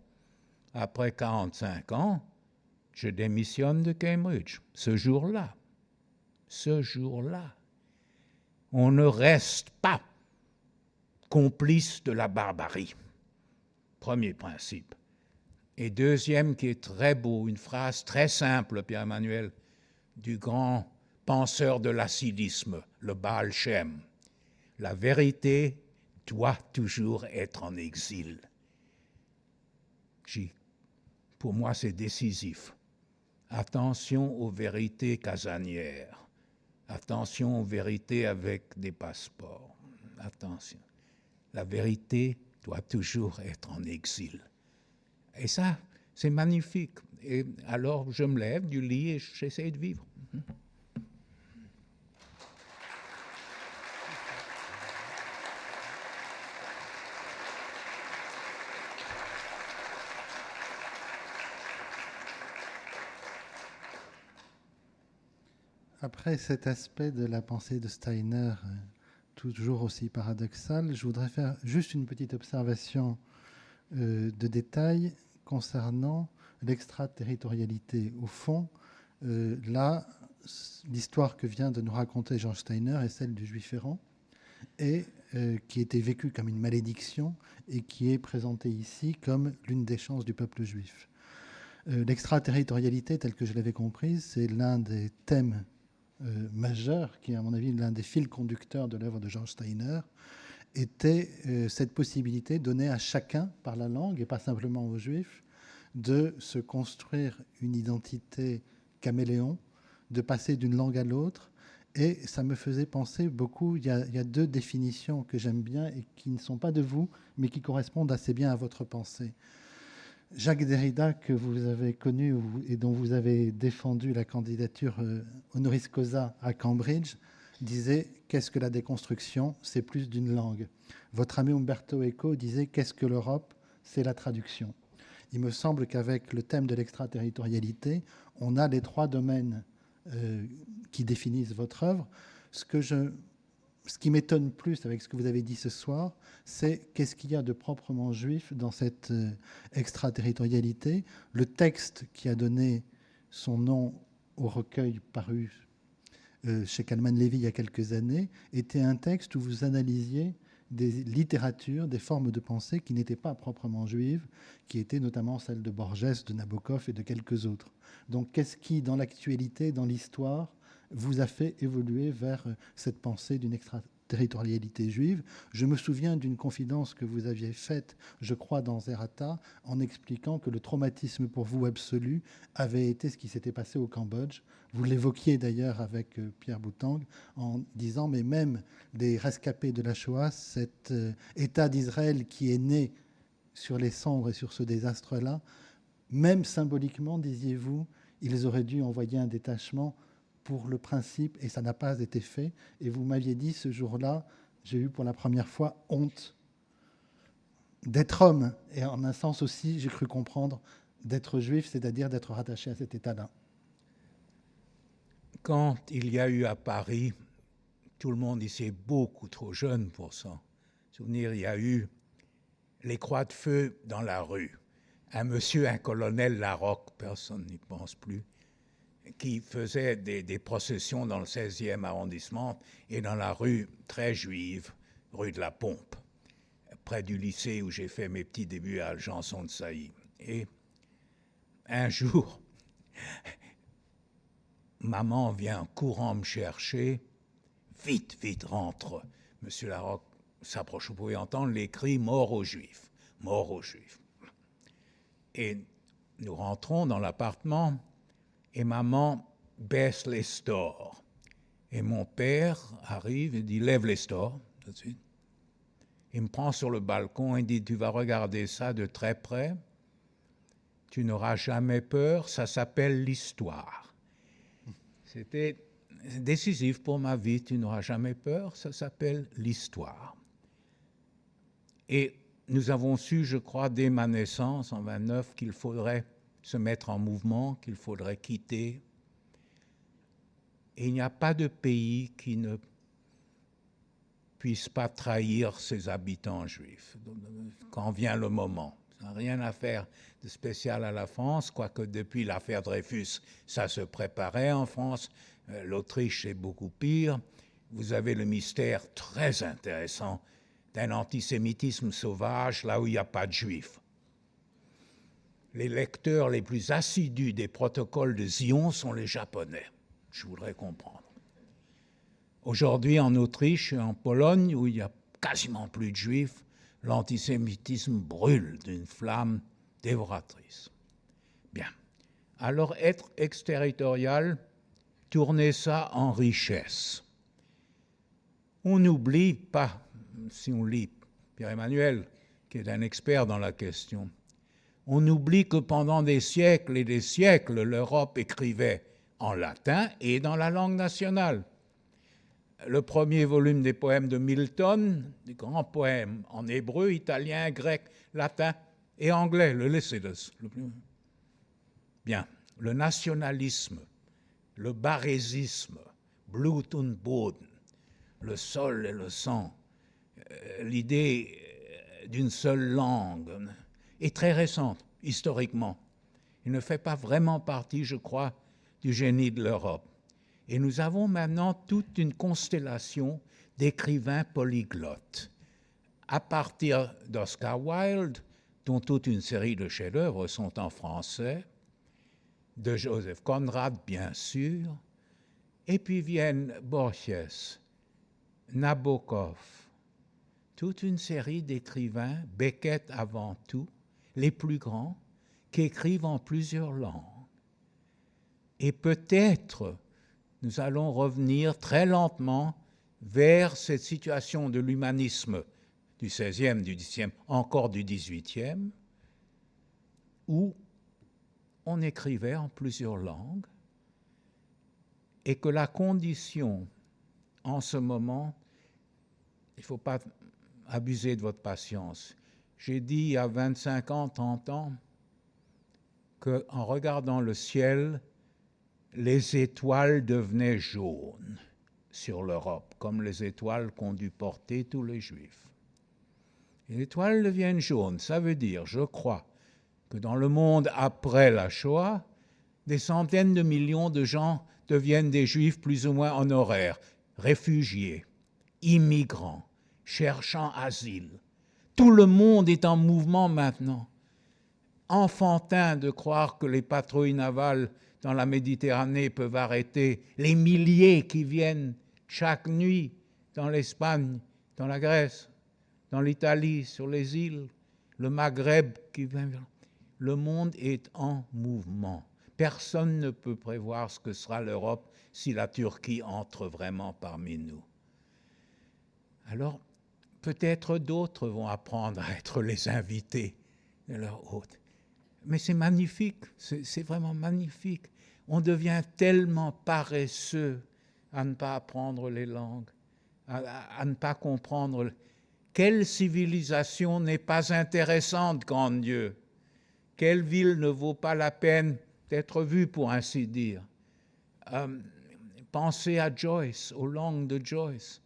après 45 ans, je démissionne de Cambridge. Ce jour-là, on ne reste pas complice de la barbarie. Premier principe. Et deuxième, qui est très beau, une phrase très simple, Pierre-Emmanuel, du grand penseur de l'hassidisme, le Baal Shem. La vérité doit toujours être en exil. Pour moi, c'est décisif. Attention aux vérités casanières. Attention aux vérités avec des passeports. Attention. La vérité doit toujours être en exil. Et ça, c'est magnifique. Et alors, je me lève du lit et j'essaie de vivre. Après cet aspect de la pensée de Steiner, toujours aussi paradoxal, je voudrais faire juste une petite observation de détails concernant l'extraterritorialité. Au fond, là, l'histoire que vient de nous raconter George Steiner est celle du juif errant, et qui était vécue comme une malédiction et qui est présentée ici comme l'une des chances du peuple juif. L'extraterritorialité, telle que je l'avais comprise, c'est l'un des thèmes majeurs, qui est à mon avis l'un des fils conducteurs de l'œuvre de George Steiner, était cette possibilité donnée à chacun par la langue, et pas simplement aux juifs, de se construire une identité caméléon, de passer d'une langue à l'autre. Et ça me faisait penser beaucoup, il y a deux définitions que j'aime bien et qui ne sont pas de vous, mais qui correspondent assez bien à votre pensée. Jacques Derrida, que vous avez connu et dont vous avez défendu la candidature honoris causa à Cambridge, disait « Qu'est-ce que la déconstruction ? C'est plus d'une langue ». Votre ami Umberto Eco disait « Qu'est-ce que l'Europe ? C'est la traduction ». Il me semble qu'avec le thème de l'extraterritorialité, on a les trois domaines qui définissent votre œuvre. Ce qui m'étonne plus avec ce que vous avez dit ce soir, c'est qu'est-ce qu'il y a de proprement juif dans cette extraterritorialité. Le texte qui a donné son nom au recueil paru chez Kalman Levy il y a quelques années était un texte où vous analysiez des littératures, des formes de pensée qui n'étaient pas proprement juives, qui étaient notamment celles de Borges, de Nabokov et de quelques autres. Donc qu'est-ce qui, dans l'actualité, dans l'histoire, vous a fait évoluer vers cette pensée d'une extraterritorialité juive? Je me souviens d'une confidence que vous aviez faite, je crois, dans Zerata, en expliquant que le traumatisme pour vous absolu avait été ce qui s'était passé au Cambodge. Vous l'évoquiez d'ailleurs avec Pierre Boutang en disant, mais même les rescapés de la Shoah, cet État d'Israël qui est né sur les cendres et sur ce désastre-là, même symboliquement, disiez-vous, ils auraient dû envoyer un détachement pour le principe, et ça n'a pas été fait. Et vous m'aviez dit, ce jour-là, j'ai eu pour la première fois honte d'être homme, et en un sens aussi, j'ai cru comprendre, d'être juif, c'est-à-dire d'être rattaché à cet État-là. Quand il y a eu à Paris, tout le monde ici est beaucoup trop jeune pour ça. Souvenir, il y a eu les croix de feu dans la rue. Un monsieur, un colonel Larocque, personne n'y pense plus, qui faisait des processions dans le 16e arrondissement et dans la rue très juive, rue de la Pompe, près du lycée où j'ai fait mes petits débuts à Janson de Sailly. Et un jour, maman vient courant me chercher, vite, vite, rentre. Monsieur Larocque s'approche, vous pouvez entendre les cris « Mort aux Juifs »,« Mort aux Juifs ». Et nous rentrons dans l'appartement et maman baisse les stores. Et mon père arrive et dit « Lève les stores », tout de suite. Il me prend sur le balcon et dit « Tu vas regarder ça de très près, tu n'auras jamais peur, ça s'appelle l'histoire ». C'était décisif pour ma vie, tu n'auras jamais peur, ça s'appelle l'histoire. Et nous avons su, je crois, dès ma naissance, en 1929, qu'il faudrait se mettre en mouvement, qu'il faudrait quitter. Et il n'y a pas de pays qui ne puisse pas trahir ses habitants juifs, quand vient le moment. Ça n'a rien à faire de spécial à la France, quoique depuis l'affaire Dreyfus, ça se préparait en France. L'Autriche, c'est beaucoup pire. Vous avez le mystère très intéressant d'un antisémitisme sauvage là où il n'y a pas de juifs. Les lecteurs les plus assidus des protocoles de Zion sont les Japonais. Je voudrais comprendre. Aujourd'hui, en Autriche et en Pologne, où il n'y a quasiment plus de juifs, l'antisémitisme brûle d'une flamme dévoratrice. Bien. Alors, être exterritorial, tourner ça en richesse. On n'oublie pas, si on lit Pierre-Emmanuel, qui est un expert dans la question, on oublie que pendant des siècles et des siècles, l'Europe écrivait en latin et dans la langue nationale. Le premier volume des poèmes de Milton, des grands poèmes en hébreu, italien, grec, latin et anglais, le Lycidas. Bien, le nationalisme, le barésisme, Blut und Boden, le sol et le sang, l'idée d'une seule langue, est très récente, historiquement. Il ne fait pas vraiment partie, je crois, du génie de l'Europe. Et nous avons maintenant toute une constellation d'écrivains polyglottes, à partir d'Oscar Wilde, dont toute une série de chefs-d'œuvre sont en français, de Joseph Conrad, bien sûr, et puis viennent Borges, Nabokov, toute une série d'écrivains, Beckett avant tout, les plus grands, qui écrivent en plusieurs langues. Et peut-être nous allons revenir très lentement vers cette situation de l'humanisme du XVIe, du XVIIe, encore du XVIIIe, où on écrivait en plusieurs langues et que la condition en ce moment, il ne faut pas abuser de votre patience. J'ai dit il y a 25 ans, 30 ans, qu'en regardant le ciel, les étoiles devenaient jaunes sur l'Europe, comme les étoiles qu'ont dû porter tous les Juifs. Et les étoiles deviennent jaunes, ça veut dire, je crois, que dans le monde après la Shoah, des centaines de millions de gens deviennent des Juifs plus ou moins honoraires, réfugiés, immigrants, cherchant asile. Tout le monde est en mouvement maintenant. Enfantin de croire que les patrouilles navales dans la Méditerranée peuvent arrêter les milliers qui viennent chaque nuit dans l'Espagne, dans la Grèce, dans l'Italie, sur les îles, le Maghreb qui vient. Le monde est en mouvement. Personne ne peut prévoir ce que sera l'Europe si la Turquie entre vraiment parmi nous. Alors, peut-être d'autres vont apprendre à être les invités de leur hôte. Mais c'est magnifique, c'est vraiment magnifique. On devient tellement paresseux à ne pas apprendre les langues, à ne pas comprendre. Quelle civilisation n'est pas intéressante, grand Dieu? Quelle ville ne vaut pas la peine d'être vue, pour ainsi dire? Pensez à Joyce, aux langues de Joyce.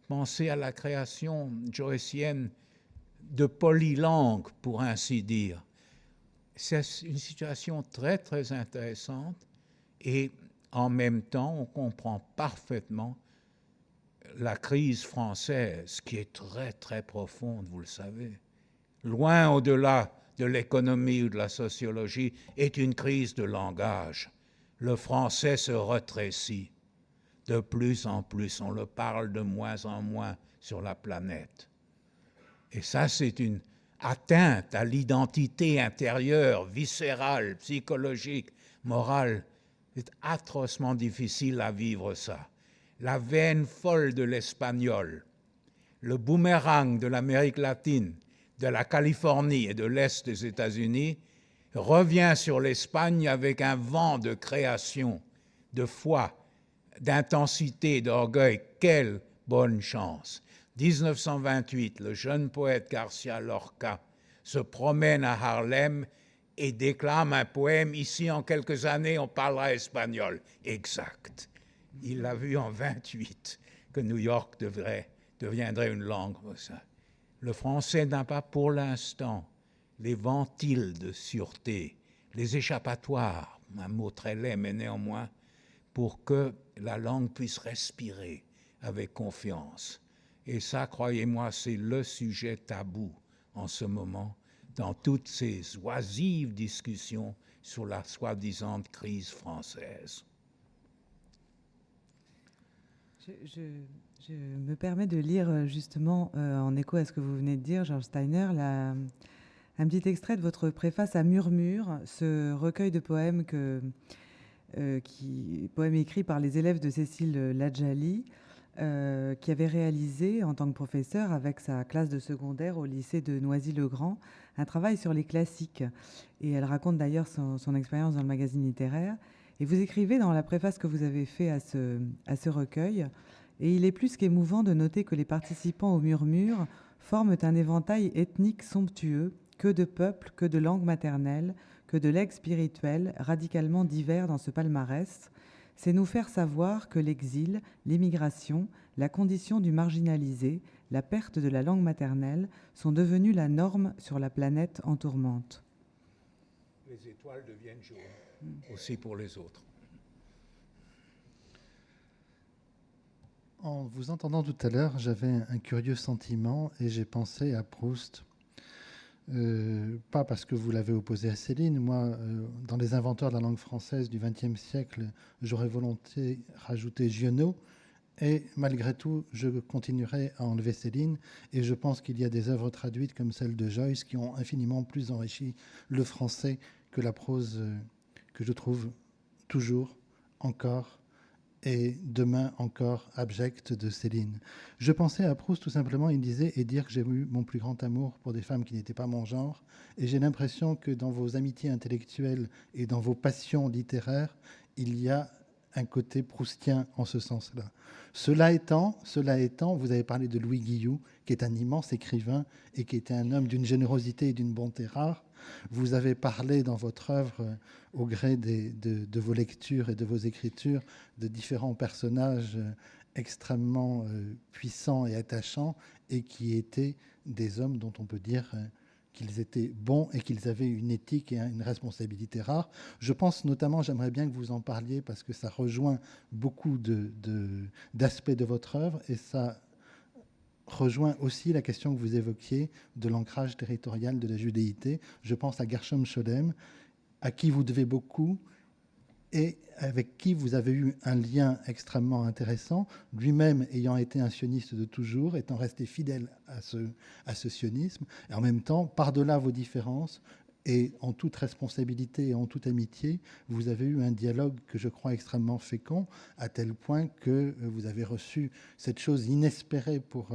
Pensez à la création joycienne de polylangues, pour ainsi dire. C'est une situation très, très intéressante et en même temps, on comprend parfaitement la crise française qui est très, très profonde, vous le savez. Loin au-delà de l'économie ou de la sociologie, est une crise de langage. Le français se rétrécit. De plus en plus, on le parle de moins en moins sur la planète. Et ça, c'est une atteinte à l'identité intérieure, viscérale, psychologique, morale. C'est atrocement difficile à vivre ça. La veine folle de l'espagnol, le boomerang de l'Amérique latine, de la Californie et de l'Est des États-Unis revient sur l'Espagne avec un vent de création, de foi, d'intensité, d'orgueil. Quelle bonne chance! 1928, le jeune poète García Lorca se promène à Harlem et déclame un poème. Ici, en quelques années, on parlera espagnol. Exact. Il l'a vu en 28 que New York deviendrait une langue. Le français n'a pas pour l'instant les ventiles de sûreté, les échappatoires, un mot très laid, mais néanmoins, pour que la langue puisse respirer avec confiance. Et ça, croyez-moi, c'est le sujet tabou en ce moment dans toutes ces oisives discussions sur la soi-disant crise française. Je me permets de lire justement, en écho à ce que vous venez de dire, George Steiner, un petit extrait de votre préface à Murmure, ce recueil de poèmes poèmes écrits par les élèves de Cécile Ladjali, qui avait réalisé en tant que professeur avec sa classe de secondaire au lycée de Noisy-le-Grand un travail sur les classiques. Et elle raconte d'ailleurs son expérience dans le magazine littéraire. Et vous écrivez dans la préface que vous avez fait à ce recueil, et il est plus qu'émouvant de noter que les participants au Murmure forment un éventail ethnique somptueux, que de peuples, que de langues maternelles, que de legs spirituels, radicalement divers dans ce palmarès. C'est nous faire savoir que l'exil, l'émigration, la condition du marginalisé, la perte de la langue maternelle sont devenues la norme sur la planète en tourmente. Les étoiles deviennent jaunes, aussi pour les autres. En vous entendant tout à l'heure, j'avais un curieux sentiment et j'ai pensé à Proust. Pas parce que vous l'avez opposé à Céline. Moi, dans les inventeurs de la langue française du XXe siècle, j'aurais volontiers rajouté Giono. Et malgré tout, je continuerai à enlever Céline. Et je pense qu'il y a des œuvres traduites comme celle de Joyce qui ont infiniment plus enrichi le français que la prose que je trouve toujours, encore, et demain encore abjecte de Céline. Je pensais à Proust tout simplement, il disait « et dire que j'ai eu mon plus grand amour pour des femmes qui n'étaient pas mon genre ». Et j'ai l'impression que dans vos amitiés intellectuelles et dans vos passions littéraires, il y a un côté proustien en ce sens-là. Cela étant, vous avez parlé de Louis Guillou, qui est un immense écrivain et qui était un homme d'une générosité et d'une bonté rare. Vous avez parlé dans votre œuvre, au gré de vos lectures et de vos écritures, de différents personnages extrêmement puissants et attachants et qui étaient des hommes dont on peut dire qu'ils étaient bons et qu'ils avaient une éthique et une responsabilité rare. Je pense notamment, j'aimerais bien que vous en parliez parce que ça rejoint beaucoup d'aspects de votre œuvre et ça rejoint aussi la question que vous évoquiez de l'ancrage territorial de la judéité. Je pense à Gershom Scholem, à qui vous devez beaucoup et avec qui vous avez eu un lien extrêmement intéressant, lui-même ayant été un sioniste de toujours, étant resté fidèle à ce sionisme, et en même temps, par-delà vos différences, et en toute responsabilité et en toute amitié, vous avez eu un dialogue que je crois extrêmement fécond, à tel point que vous avez reçu cette chose inespérée pour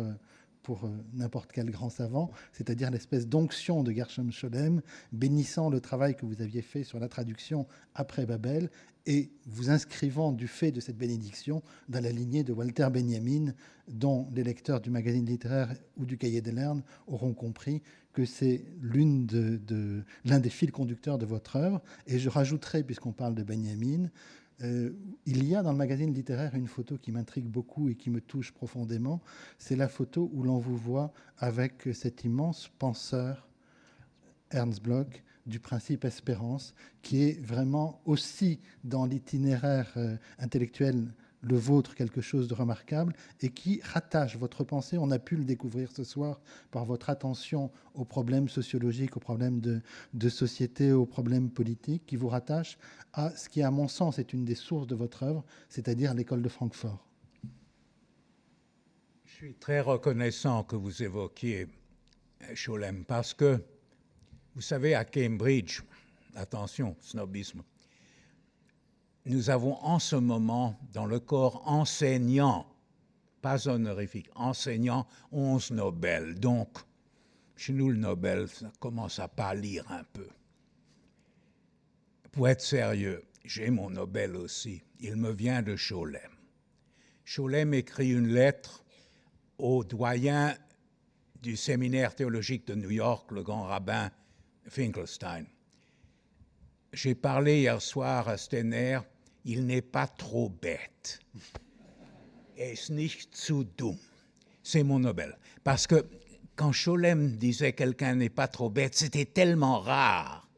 n'importe quel grand savant, c'est-à-dire l'espèce d'onction de Gershom Scholem, bénissant le travail que vous aviez fait sur la traduction après Babel, et vous inscrivant du fait de cette bénédiction dans la lignée de Walter Benjamin, dont les lecteurs du magazine littéraire ou du Cahier des Lernes auront compris que c'est l'un des fils conducteurs de votre œuvre. Et je rajouterai, puisqu'on parle de Benjamin, il y a dans le magazine littéraire une photo qui m'intrigue beaucoup et qui me touche profondément. C'est la photo où l'on vous voit avec cet immense penseur, Ernst Bloch, du principe espérance, qui est vraiment aussi dans l'itinéraire intellectuel le vôtre quelque chose de remarquable et qui rattache votre pensée. On a pu le découvrir ce soir par votre attention aux problèmes sociologiques, aux problèmes de société, aux problèmes politiques, qui vous rattache à ce qui, à mon sens, est une des sources de votre œuvre, c'est-à-dire l'école de Francfort. Je suis très reconnaissant que vous évoquiez Scholem parce que, vous savez, à Cambridge, attention, snobisme, nous avons en ce moment, dans le corps enseignant, pas honorifique, enseignant, 11 Nobel. Donc, chez nous, le Nobel, ça commence à pâlir un peu. Pour être sérieux, j'ai mon Nobel aussi. Il me vient de Scholem. Scholem écrit une lettre au doyen du séminaire théologique de New York, le grand rabbin Finkelstein. J'ai parlé hier soir à Stener, il n'est pas trop bête. Er ist nicht zu dumm. C'est mon Nobel. Parce que quand Scholem disait quelqu'un n'est pas trop bête, c'était tellement rare.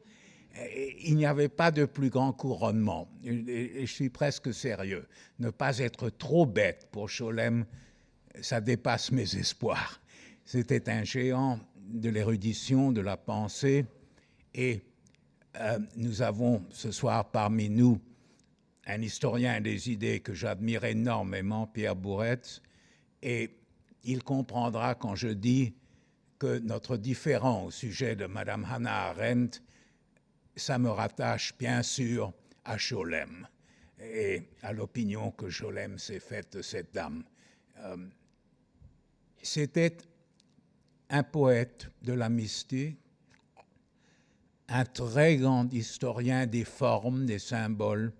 Il n'y avait pas de plus grand couronnement. Et je suis presque sérieux. Ne pas être trop bête pour Scholem, ça dépasse mes espoirs. C'était un géant de l'érudition, de la pensée, et nous avons ce soir parmi nous un historien des idées que j'admire énormément, Pierre Bouretz, et il comprendra quand je dis que notre différend au sujet de Madame Hannah Arendt, ça me rattache bien sûr à Scholem et à l'opinion que Scholem s'est faite de cette dame. C'était un poète de la mystique, un très grand historien des formes, des symboles,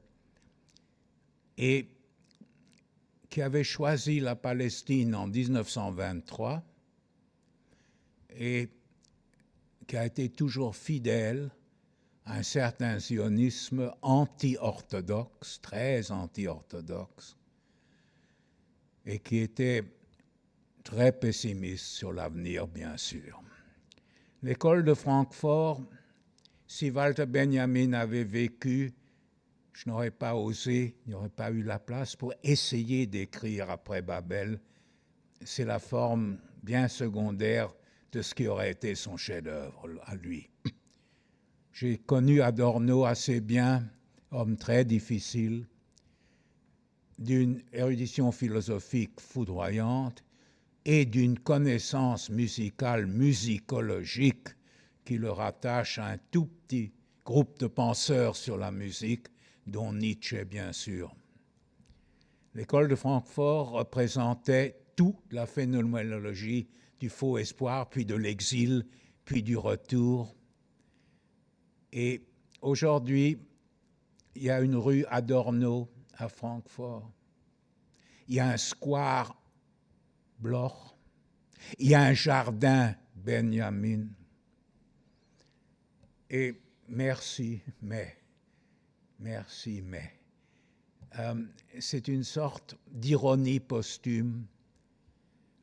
et qui avait choisi la Palestine en 1923 et qui a été toujours fidèle à un certain sionisme anti-orthodoxe, très anti-orthodoxe, et qui était très pessimiste sur l'avenir, bien sûr. L'école de Francfort, si Walter Benjamin avait vécu, je n'aurais pas osé, il n'y aurait pas eu la place pour essayer d'écrire après Babel. C'est la forme bien secondaire de ce qui aurait été son chef-d'œuvre à lui. J'ai connu Adorno assez bien, homme très difficile, d'une érudition philosophique foudroyante et d'une connaissance musicale, musicologique, qui le rattache à un tout petit groupe de penseurs sur la musique, dont Nietzsche, bien sûr. L'école de Francfort représentait toute la phénoménologie du faux espoir, puis de l'exil, puis du retour. Et aujourd'hui, il y a une rue Adorno à Francfort. Il y a un square Bloch. Il y a un jardin Benjamin. Et merci, mais c'est une sorte d'ironie posthume.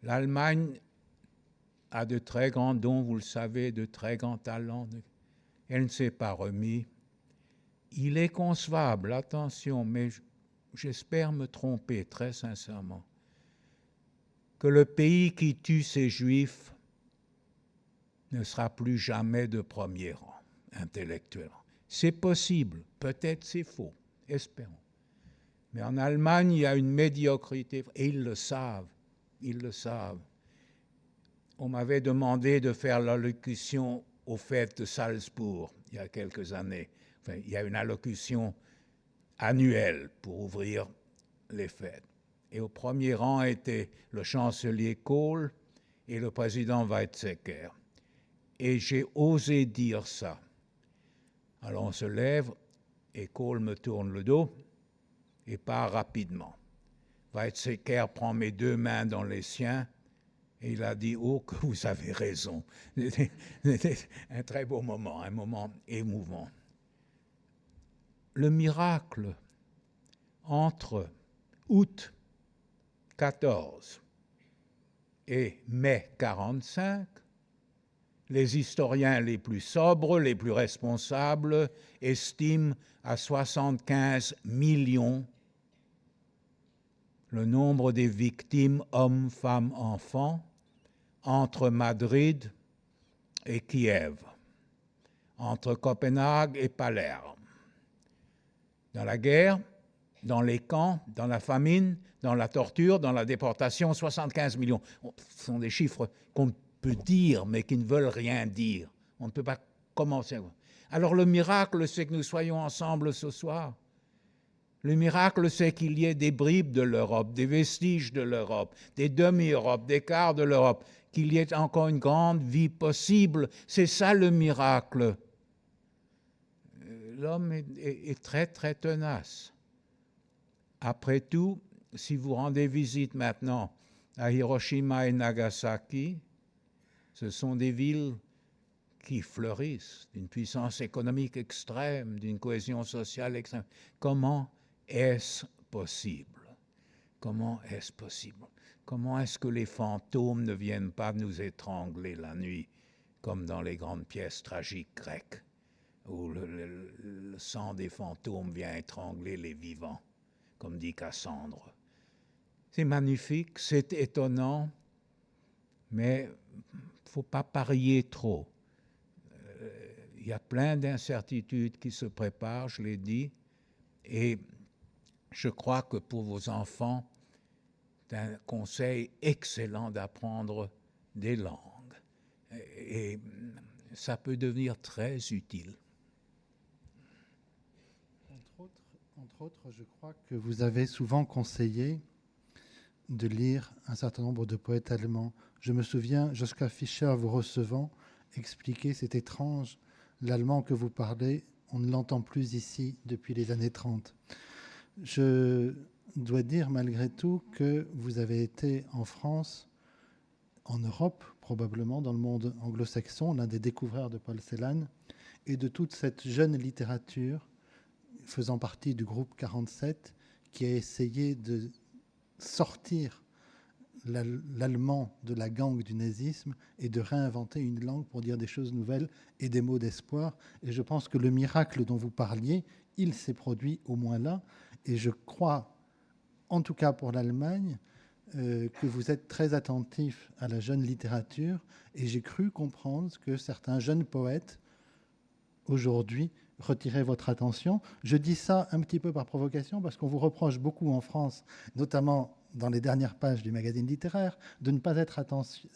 L'Allemagne a de très grands dons, vous le savez, de très grands talents. Elle ne s'est pas remise. Il est concevable, attention, mais j'espère me tromper très sincèrement, que le pays qui tue ses juifs ne sera plus jamais de premier rang intellectuellement. C'est possible, peut-être c'est faux, espérons. Mais en Allemagne, il y a une médiocrité, et ils le savent, On m'avait demandé de faire l'allocution aux fêtes de Salzbourg, il y a quelques années. Enfin, il y a une allocution annuelle pour ouvrir les fêtes. Et au premier rang étaient le chancelier Kohl et le président Weizsäcker. Et j'ai osé dire ça. Alors on se lève et Kohl me tourne le dos et part rapidement. Weizsäcker prend mes deux mains dans les siens et il a dit « Oh, que vous avez raison ». C'était un très beau moment, un moment émouvant. Le miracle entre août 14 et mai 45, les historiens les plus sobres, les plus responsables, estiment à 75 millions le nombre des victimes, hommes, femmes, enfants, entre Madrid et Kiev, entre Copenhague et Palerme. Dans la guerre, dans les camps, dans la famine, dans la torture, dans la déportation, 75 millions. Ce sont des chiffres qu'on peut dire, mais qui ne veulent rien dire. On ne peut pas commencer. Alors le miracle, c'est que nous soyons ensemble ce soir. Le miracle, c'est qu'il y ait des bribes de l'Europe, des vestiges de l'Europe, des demi-Europes, des quarts de l'Europe, qu'il y ait encore une grande vie possible. C'est ça le miracle. L'homme est très, très tenace. Après tout, si vous rendez visite maintenant à Hiroshima et Nagasaki, ce sont des villes qui fleurissent, d'une puissance économique extrême, d'une cohésion sociale extrême. Comment est-ce possible? Comment est-ce possible? Comment est-ce que les fantômes ne viennent pas nous étrangler la nuit, comme dans les grandes pièces tragiques grecques, où le sang des fantômes vient étrangler les vivants, comme dit Cassandre? C'est magnifique, c'est étonnant, mais il ne faut pas parier trop. Il y a plein d'incertitudes qui se préparent, je l'ai dit, et je crois que pour vos enfants, c'est un conseil excellent d'apprendre des langues. Et ça peut devenir très utile. Entre autres, je crois que vous avez souvent conseillé de lire un certain nombre de poètes allemands. Je me souviens, Joschka Fischer vous recevant, expliquer, c'est étrange, l'allemand que vous parlez, on ne l'entend plus ici depuis les années 30. Je dois dire malgré tout que vous avez été en France, en Europe, probablement dans le monde anglo-saxon, l'un des découvreurs de Paul Celan, et de toute cette jeune littérature faisant partie du groupe 47 qui a essayé de sortir l'allemand de la gangue du nazisme et de réinventer une langue pour dire des choses nouvelles et des mots d'espoir. Et je pense que le miracle dont vous parliez, il s'est produit au moins là. Et je crois, en tout cas pour l'Allemagne, que vous êtes très attentif à la jeune littérature. Et j'ai cru comprendre que certains jeunes poètes, aujourd'hui, retiraient votre attention. Je dis ça un petit peu par provocation parce qu'on vous reproche beaucoup en France, notamment dans les dernières pages du magazine littéraire, de ne pas être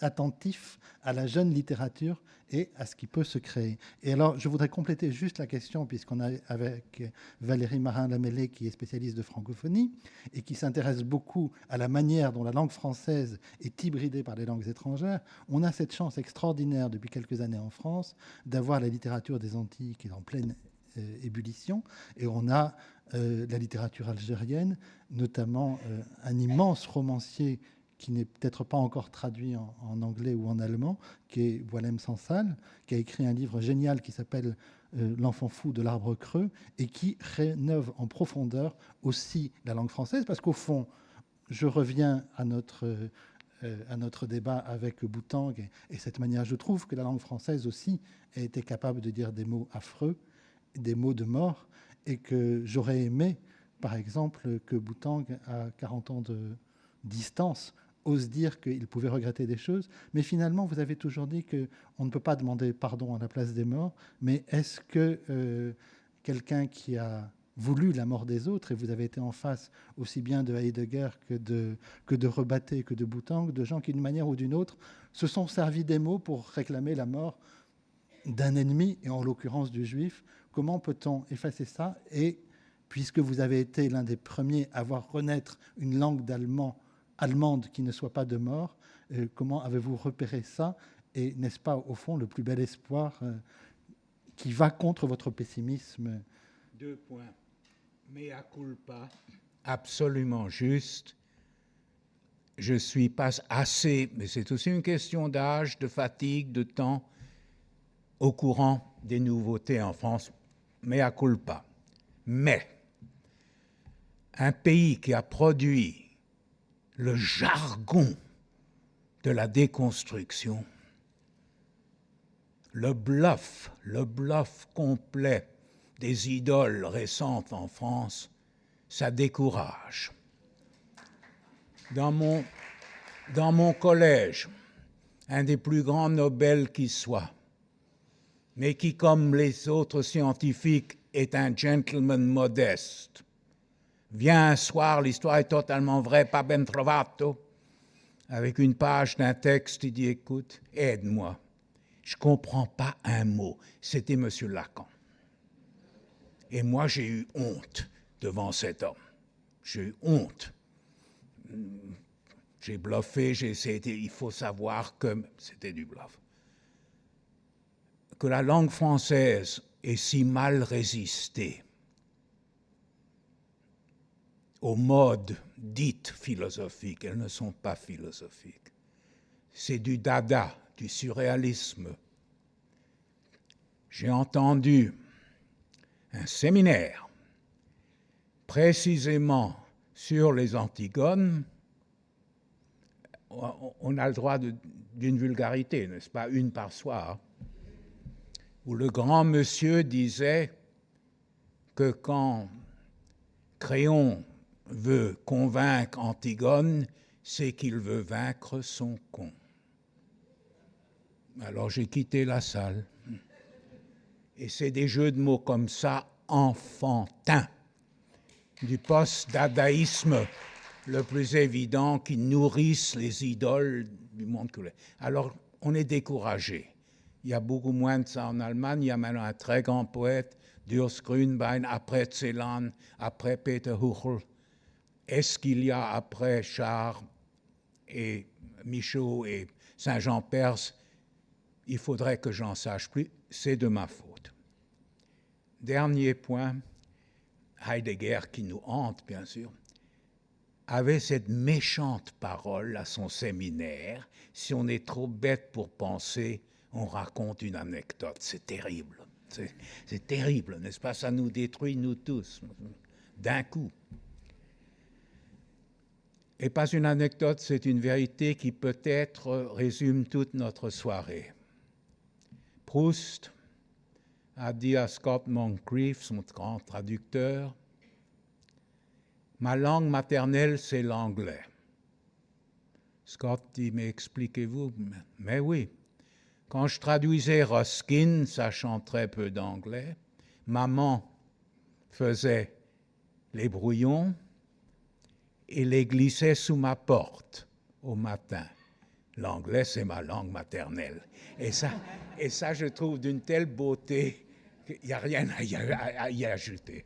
attentif à la jeune littérature et à ce qui peut se créer. Et alors, je voudrais compléter juste la question, puisqu'on a avec Valérie Marin-Lamellé, qui est spécialiste de francophonie, et qui s'intéresse beaucoup à la manière dont la langue française est hybridée par les langues étrangères. On a cette chance extraordinaire, depuis quelques années en France, d'avoir la littérature des Antilles qui est en pleine ébullition, et on a la littérature algérienne, notamment un immense romancier qui n'est peut-être pas encore traduit en anglais ou en allemand, qui est Boualem Sansal, qui a écrit un livre génial qui s'appelle L'enfant fou de l'arbre creux, et qui rénove en profondeur aussi la langue française, parce qu'au fond, je reviens à notre débat avec Boutang, et cette manière, je trouve que la langue française aussi a été capable de dire des mots affreux, des mots de mort, et que j'aurais aimé, par exemple, que Boutang, à 40 ans de distance, ose dire qu'il pouvait regretter des choses. Mais finalement, vous avez toujours dit qu'on ne peut pas demander pardon à la place des morts. Mais est-ce que quelqu'un qui a voulu la mort des autres, et vous avez été en face aussi bien de Heidegger que de Rebatté, que de Boutang, de gens qui, d'une manière ou d'une autre, se sont servis des mots pour réclamer la mort d'un ennemi, et en l'occurrence du juif? Comment peut-on effacer ça? Et puisque vous avez été l'un des premiers à voir renaître une langue allemande qui ne soit pas de mort, comment avez-vous repéré ça? Et n'est-ce pas, au fond, le plus bel espoir qui va contre votre pessimisme? 2 points. Mea culpa, absolument juste. Je suis pas assez, mais c'est aussi une question d'âge, de fatigue, de temps, au courant des nouveautés en France. Mea culpa. Mais un pays qui a produit le jargon de la déconstruction, le bluff complet des idoles récentes en France, ça décourage. Dans mon collège, un des plus grands Nobel qui soit, mais qui, comme les autres scientifiques, est un gentleman modeste, vient un soir, l'histoire est totalement vraie, pas ben trovato, avec une page d'un texte, il dit, écoute, aide-moi, je ne comprends pas un mot. C'était M. Lacan. Et moi, j'ai eu honte devant cet homme. J'ai eu honte. J'ai bluffé, il faut savoir que c'était du bluff. Que la langue française est si mal résistée aux modes dites philosophiques. Elles ne sont pas philosophiques. C'est du dada, du surréalisme. J'ai entendu un séminaire précisément sur les Antigones. On a le droit d'une vulgarité, n'est-ce pas, une par soir, où le grand monsieur disait que quand Créon veut convaincre Antigone, c'est qu'il veut vaincre son con. Alors j'ai quitté la salle. Et c'est des jeux de mots comme ça, enfantins, du post-dadaïsme le plus évident, qui nourrissent les idoles du monde culturel. Alors on est découragé. Il y a beaucoup moins de ça en Allemagne. Il y a maintenant un très grand poète, Durs Grünbein, après Celan, après Peter Huchel. Est-ce qu'il y a après Char et Michaud et Saint-Jean-Perse? Il faudrait que j'en sache plus. C'est de ma faute. Dernier point, Heidegger, qui nous hante, bien sûr, avait cette méchante parole à son séminaire: si on est trop bête pour penser, on raconte une anecdote. C'est terrible. C'est terrible, n'est-ce pas? Ça nous détruit, nous tous, d'un coup. Et pas une anecdote, c'est une vérité qui peut-être résume toute notre soirée. Proust a dit à Scott Moncrief, son grand traducteur, « Ma langue maternelle, c'est l'anglais. » Scott dit, « Mais expliquez-vous. » Mais oui, quand je traduisais Ruskin, sachant très peu d'anglais, maman faisait les brouillons et les glissait sous ma porte au matin. L'anglais, c'est ma langue maternelle. Et ça, je trouve d'une telle beauté qu'il n'y a rien à y ajouter.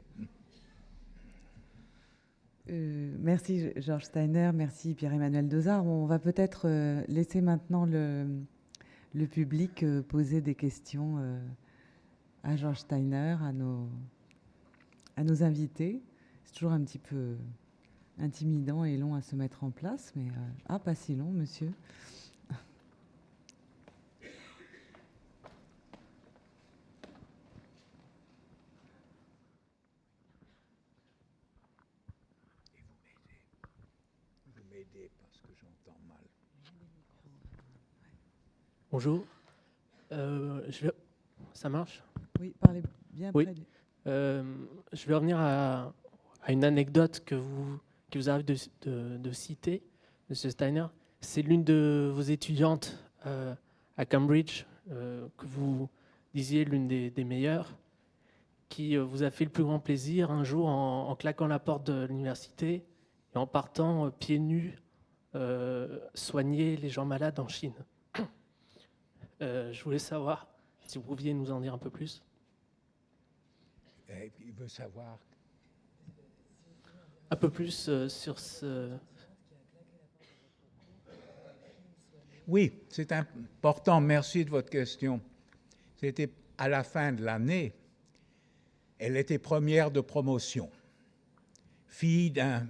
Merci Georges Steiner, merci Pierre-Emmanuel Dozard. On va peut-être laisser maintenant le public poser des questions à Georges Steiner, à nos invités. C'est toujours un petit peu intimidant et long à se mettre en place, mais pas si long, monsieur. Vous m'aidez parce que j'entends mal. Bonjour. Ça marche? Oui, parlez bien oui. près du... Je vais revenir à une anecdote qui vous arrive de citer, M. Steiner. C'est l'une de vos étudiantes à Cambridge, que vous disiez l'une des meilleures, qui vous a fait le plus grand plaisir un jour en claquant la porte de l'université et en partant pieds nus soigner les gens malades en Chine. Je voulais savoir si vous pouviez nous en dire un peu plus. Il veut savoir. Un peu plus sur ce... Oui, c'est important. Merci de votre question. C'était à la fin de l'année. Elle était première de promotion, fille d'un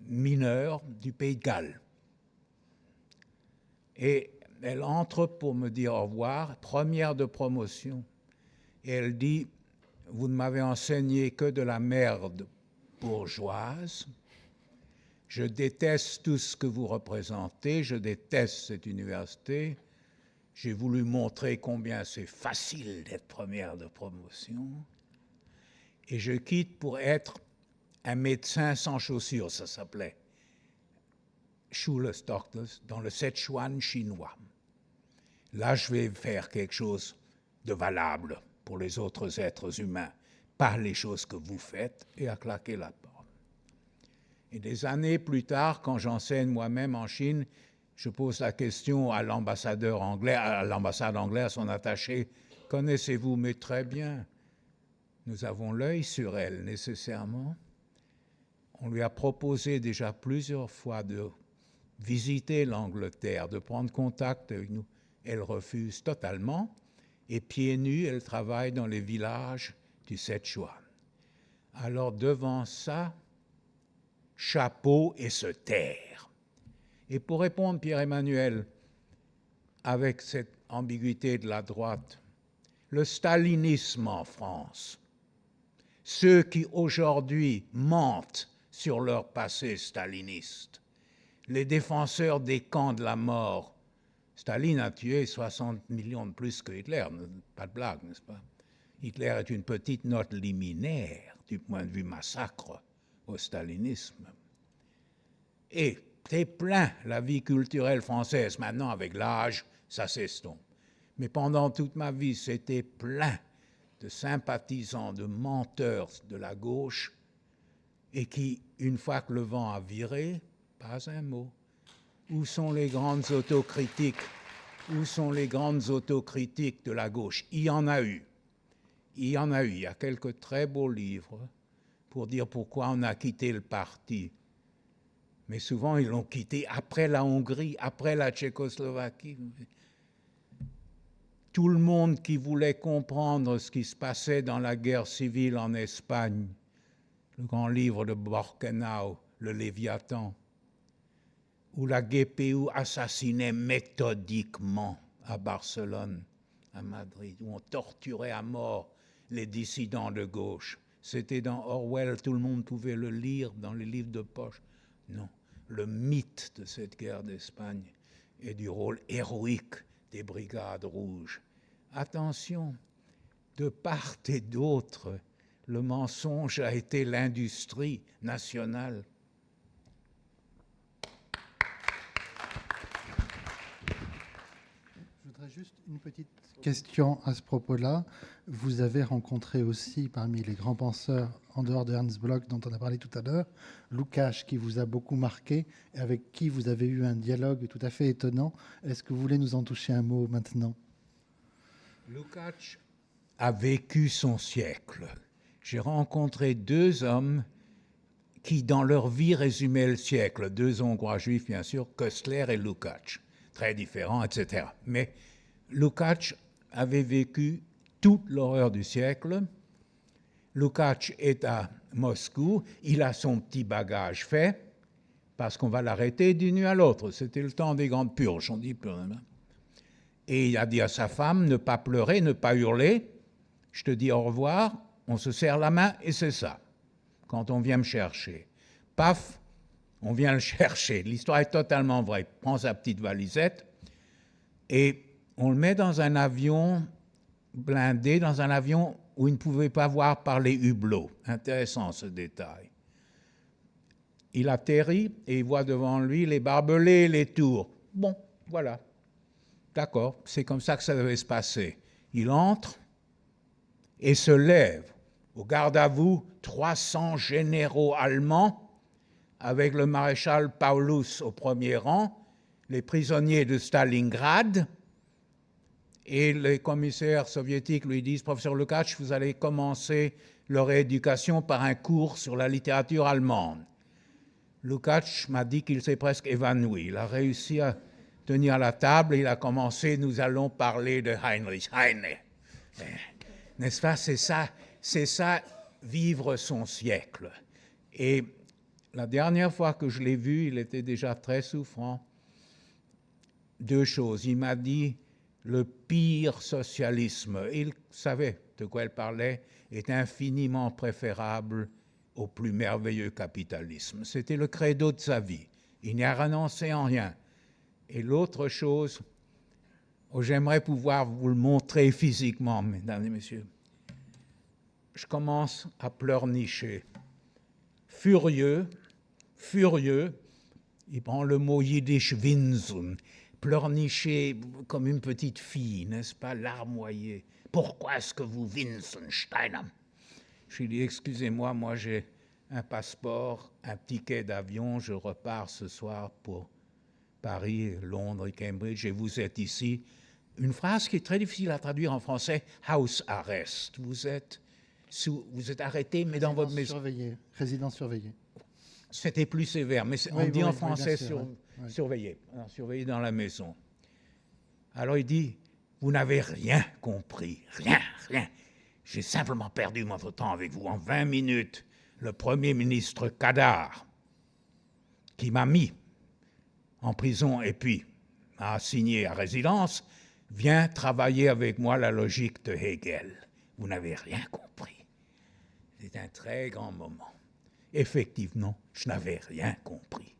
mineur du Pays de Galles. Et elle entre pour me dire au revoir, première de promotion. Et elle dit, vous ne m'avez enseigné que de la merde bourgeoise. Je déteste tout ce que vous représentez, je déteste cette université. J'ai voulu montrer combien c'est facile d'être première de promotion. Et je quitte pour être un médecin sans chaussures, ça s'appelait. Shoeless Doctors, dans le Sichuan chinois. Là, je vais faire quelque chose de valable pour les autres êtres humains, pas les choses que vous faites, et à claquer la porte. Et des années plus tard, quand j'enseigne moi-même en Chine, je pose la question à l'ambassadeur anglais, à l'ambassade anglaise, à son attaché, connaissez-vous, mais très bien, nous avons l'œil sur elle nécessairement. On lui a proposé déjà plusieurs fois de visiter l'Angleterre, de prendre contact avec nous. Elle refuse totalement, et pieds nus, elle travaille dans les villages du Sichuan. Alors devant ça, chapeau et se taire. Et pour répondre, Pierre-Emmanuel, avec cette ambiguïté de la droite, le stalinisme en France, ceux qui aujourd'hui mentent sur leur passé staliniste, les défenseurs des camps de la mort. Staline a tué 60 millions de plus que Hitler, pas de blague, n'est-ce pas? Hitler est une petite note liminaire du point de vue massacre au stalinisme. Et c'est plein la vie culturelle française. Maintenant, avec l'âge, ça s'estompe. Mais pendant toute ma vie, c'était plein de sympathisants, de menteurs de la gauche, et qui, une fois que le vent a viré, pas un mot. Où sont les grandes autocritiques? Où sont les grandes autocritiques de la gauche? Il y en a eu. Il y en a eu. Il y a quelques très beaux livres pour dire pourquoi on a quitté le parti. Mais souvent, ils l'ont quitté après la Hongrie, après la Tchécoslovaquie. Tout le monde qui voulait comprendre ce qui se passait dans la guerre civile en Espagne, le grand livre de Borkenau, Le Léviathan, où la GPU assassinait méthodiquement à Barcelone, à Madrid, où on torturait à mort les dissidents de gauche. C'était dans Orwell, tout le monde pouvait le lire dans les livres de poche. Non, le mythe de cette guerre d'Espagne et du rôle héroïque des brigades rouges. Attention, de part et d'autre, le mensonge a été l'industrie nationale. Je voudrais juste une petite question à ce propos-là. Vous avez rencontré aussi, parmi les grands penseurs, en dehors de Ernst Bloch, dont on a parlé tout à l'heure, Lukács, qui vous a beaucoup marqué et avec qui vous avez eu un dialogue tout à fait étonnant. Est-ce que vous voulez nous en toucher un mot maintenant? Lukács a vécu son siècle. J'ai rencontré deux hommes qui, dans leur vie, résumaient le siècle. Deux Hongrois juifs, bien sûr, Köstler et Lukács. Très différents, etc. Mais Lukács avait vécu toute l'horreur du siècle. Lukács est à Moscou. Il a son petit bagage fait parce qu'on va l'arrêter d'une nuit à l'autre. C'était le temps des grandes purges, on dit plus rien. Et il a dit à sa femme, ne pas pleurer, ne pas hurler. Je te dis au revoir, on se serre la main et c'est ça. Quand on vient me chercher. Paf, on vient le chercher. L'histoire est totalement vraie. Il prend sa petite valisette et on le met dans un avion blindé, dans un avion où il ne pouvait pas voir par les hublots. Intéressant ce détail. Il atterrit et il voit devant lui les barbelés et les tours. Bon, voilà. D'accord, c'est comme ça que ça devait se passer. Il entre et se lève. Au garde à vous, 300 généraux allemands, avec le maréchal Paulus au premier rang, les prisonniers de Stalingrad, et les commissaires soviétiques lui disent « Professeur Lukács, vous allez commencer leur rééducation par un cours sur la littérature allemande. » Lukács m'a dit qu'il s'est presque évanoui. Il a réussi à tenir la table et il a commencé « Nous allons parler de Heinrich Heine. » N'est-ce pas? C'est ça, vivre son siècle. Et la dernière fois que je l'ai vu, il était déjà très souffrant. Deux choses. Il m'a dit le pire socialisme, il savait de quoi il parlait, est infiniment préférable au plus merveilleux capitalisme. C'était le credo de sa vie. Il n'y a renoncé en rien. Et l'autre chose, j'aimerais pouvoir vous le montrer physiquement, mesdames et messieurs. Je commence à pleurnicher. Furieux, il prend le mot yiddish winseln, pleurnicher comme une petite fille, n'est-ce pas, larmoyer. Pourquoi est-ce que vous winseln, Steiner? Je lui dis, excusez-moi, moi j'ai un passeport, un ticket d'avion, je repars ce soir pour Paris, Londres et Cambridge, et vous êtes ici. Une phrase qui est très difficile à traduire en français, house arrest. Vous êtes arrêté, mais dans votre maison. Résidence surveillée. C'était plus sévère, mais on dit en français surveillé. Alors, surveillé dans la maison. Alors il dit, vous n'avez rien compris, rien. J'ai simplement perdu votre temps avec vous. En 20 minutes, le Premier ministre Kadar, qui m'a mis en prison et puis m'a assigné à résidence, vient travailler avec moi la logique de Hegel. Vous n'avez rien compris. C'est un très grand moment. Effectivement, je n'avais rien compris.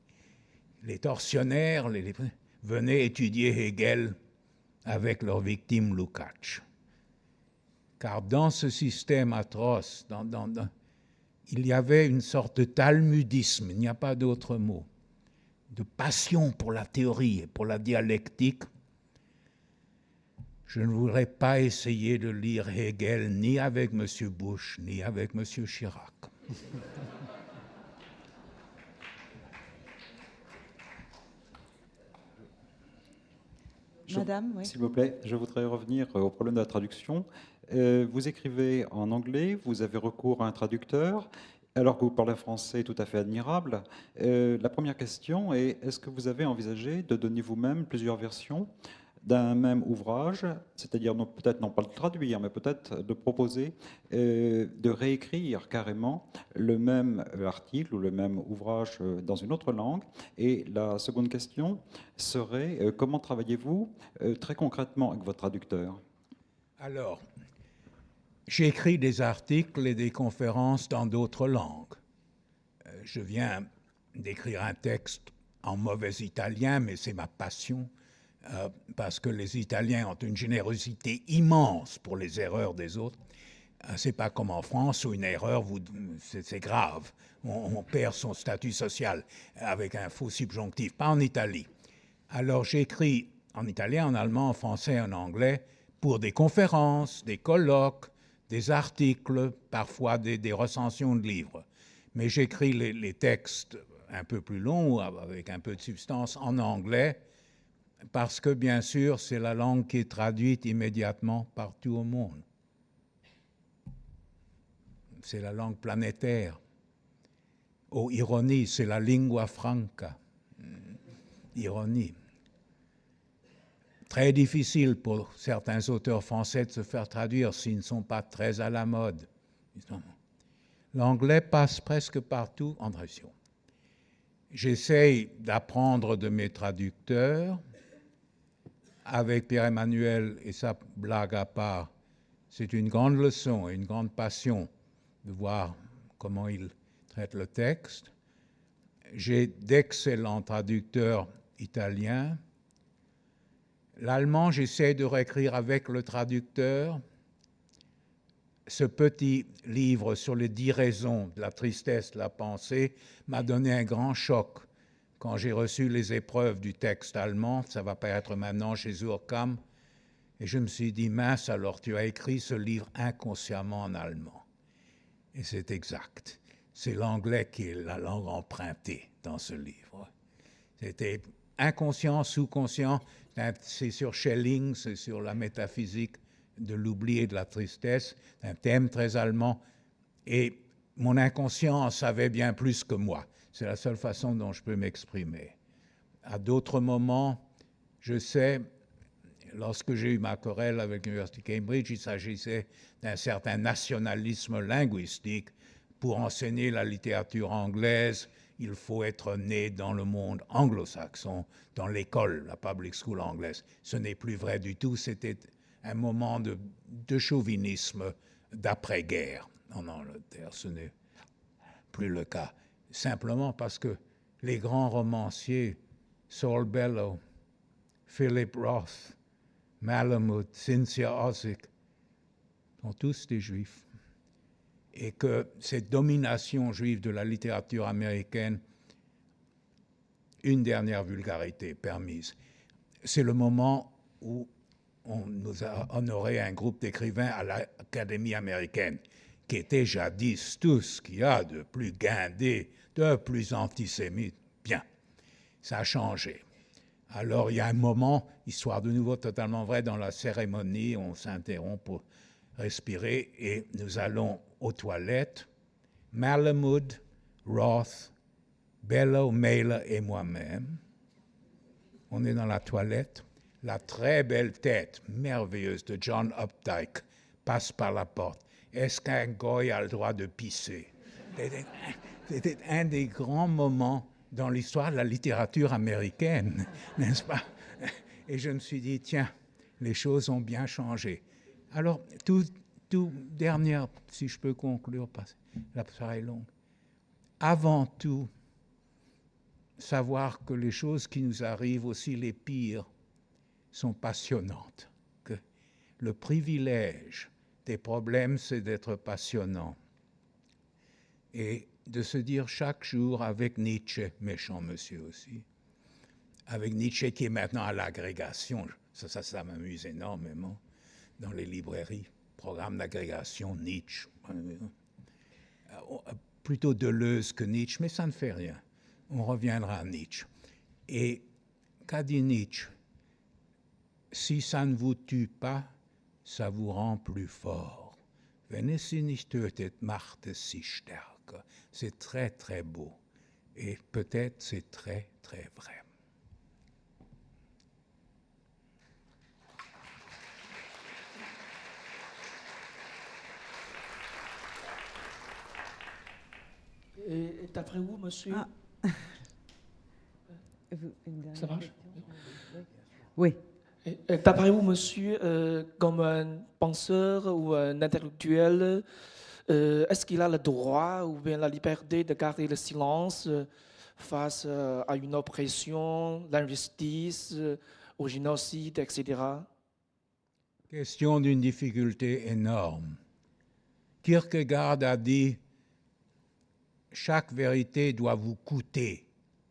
Les tortionnaires venaient étudier Hegel avec leur victime Lukács. Car dans ce système atroce, il y avait une sorte de talmudisme, il n'y a pas d'autre mot, de passion pour la théorie et pour la dialectique. Je ne voudrais pas essayer de lire Hegel ni avec M. Bush, ni avec M. Chirac. Madame, oui. S'il vous plaît, je voudrais revenir au problème de la traduction. Vous écrivez en anglais, vous avez recours à un traducteur, alors que vous parlez français tout à fait admirable. La première question est, est-ce que vous avez envisagé de donner vous-même plusieurs versions d'un même ouvrage, c'est-à-dire peut-être non pas de traduire, mais peut-être de proposer de réécrire carrément le même article ou le même ouvrage dans une autre langue. Et la seconde question serait, comment travaillez-vous très concrètement avec votre traducteur? Alors, j'écris des articles et des conférences dans d'autres langues. Je viens d'écrire un texte en mauvais italien, mais c'est ma passion, parce que les Italiens ont une générosité immense pour les erreurs des autres. C'est pas comme en France où une erreur, c'est grave. On perd son statut social avec un faux subjonctif. Pas en Italie. Alors j'écris en italien, en allemand, en français, en anglais, pour des conférences, des colloques, des articles, parfois des recensions de livres. Mais j'écris les textes un peu plus longs, avec un peu de substance, en anglais, parce que, bien sûr, c'est la langue qui est traduite immédiatement partout au monde. C'est la langue planétaire. Oh, ironie, c'est la lingua franca. Ironie. Très difficile pour certains auteurs français de se faire traduire s'ils ne sont pas très à la mode. L'anglais passe presque partout en traduction. J'essaye d'apprendre de mes traducteurs. Avec Pierre-Emmanuel et sa blague à part, c'est une grande leçon et une grande passion de voir comment il traite le texte. J'ai d'excellents traducteurs italiens. L'allemand, j'essaie de réécrire avec le traducteur. Ce petit livre sur les 10 raisons de la tristesse de la pensée m'a donné un grand choc. Quand j'ai reçu les épreuves du texte allemand, ça va paraître maintenant chez Urkam, et je me suis dit, mince, alors tu as écrit ce livre inconsciemment en allemand. Et c'est exact. C'est l'anglais qui est la langue empruntée dans ce livre. C'était inconscient, sous-conscient, c'est sur Schelling, c'est sur la métaphysique de l'oubli et de la tristesse, un thème très allemand, et mon inconscient savait bien plus que moi. C'est la seule façon dont je peux m'exprimer. À d'autres moments, je sais, lorsque j'ai eu ma querelle avec l'Université Cambridge, il s'agissait d'un certain nationalisme linguistique. Pour enseigner la littérature anglaise, il faut être né dans le monde anglo-saxon, dans l'école, la public school anglaise. Ce n'est plus vrai du tout, c'était un moment de chauvinisme d'après-guerre en Angleterre. Ce n'est plus le cas. Simplement parce que les grands romanciers, Saul Bellow, Philip Roth, Malamud, Cynthia Ozick, sont tous des juifs. Et que cette domination juive de la littérature américaine, une dernière vulgarité permise, c'est le moment où on nous a honoré un groupe d'écrivains à l'Académie américaine, qui était jadis tout ce qu'il y a de plus guindé, de plus antisémite. Bien, ça a changé. Alors il y a un moment, histoire de nouveau totalement vraie, dans la cérémonie, on s'interrompt pour respirer et nous allons aux toilettes. Malamud, Roth, Bellow, Mailer et moi-même. On est dans la toilette. La très belle tête merveilleuse de John Updike passe par la porte. Est-ce qu'un goy a le droit de pisser? C'était un des grands moments dans l'histoire de la littérature américaine, n'est-ce pas? Et je me suis dit, tiens, les choses ont bien changé. Alors, tout dernière, si je peux conclure, parce que la soirée est longue. Avant tout, savoir que les choses qui nous arrivent, aussi les pires, sont passionnantes. Que le privilège des problèmes, c'est d'être passionnant. Et de se dire chaque jour avec Nietzsche, méchant monsieur aussi, avec Nietzsche qui est maintenant à l'agrégation, ça m'amuse énormément, dans les librairies, programme d'agrégation Nietzsche, plutôt Deleuze que Nietzsche, mais ça ne fait rien. On reviendra à Nietzsche. Et qu'a dit Nietzsche? Si ça ne vous tue pas, ça vous rend plus fort. Wenn es sie nicht tötet, macht es sie stärker. C'est très, très beau. Et peut-être c'est très, très vrai. Et d'après vous, monsieur? Ça marche? Oui. D'après vous, monsieur, comme un penseur ou un intellectuel, est-ce qu'il a le droit ou bien la liberté de garder le silence face à une oppression, l'injustice, au génocide, etc. Question d'une difficulté énorme. Kierkegaard a dit « Chaque vérité doit vous coûter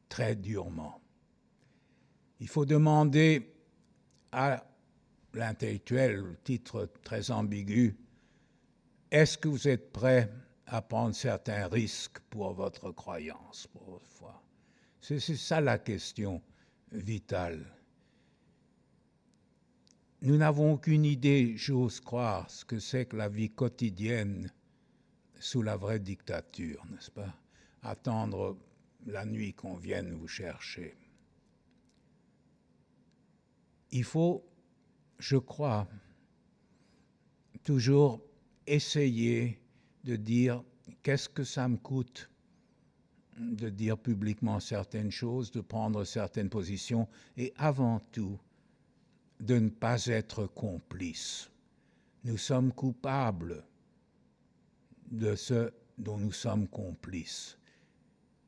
très durement ». Il faut demander à l'intellectuel, titre très ambigu, est-ce que vous êtes prêt à prendre certains risques pour votre croyance, pour votre foi? C'est ça la question vitale. Nous n'avons aucune idée, j'ose croire, ce que c'est que la vie quotidienne sous la vraie dictature, n'est-ce pas? Attendre la nuit qu'on vienne vous chercher. Il faut, je crois, toujours essayer de dire qu'est-ce que ça me coûte de dire publiquement certaines choses, de prendre certaines positions, et avant tout, de ne pas être complice. Nous sommes coupables de ce dont nous sommes complices.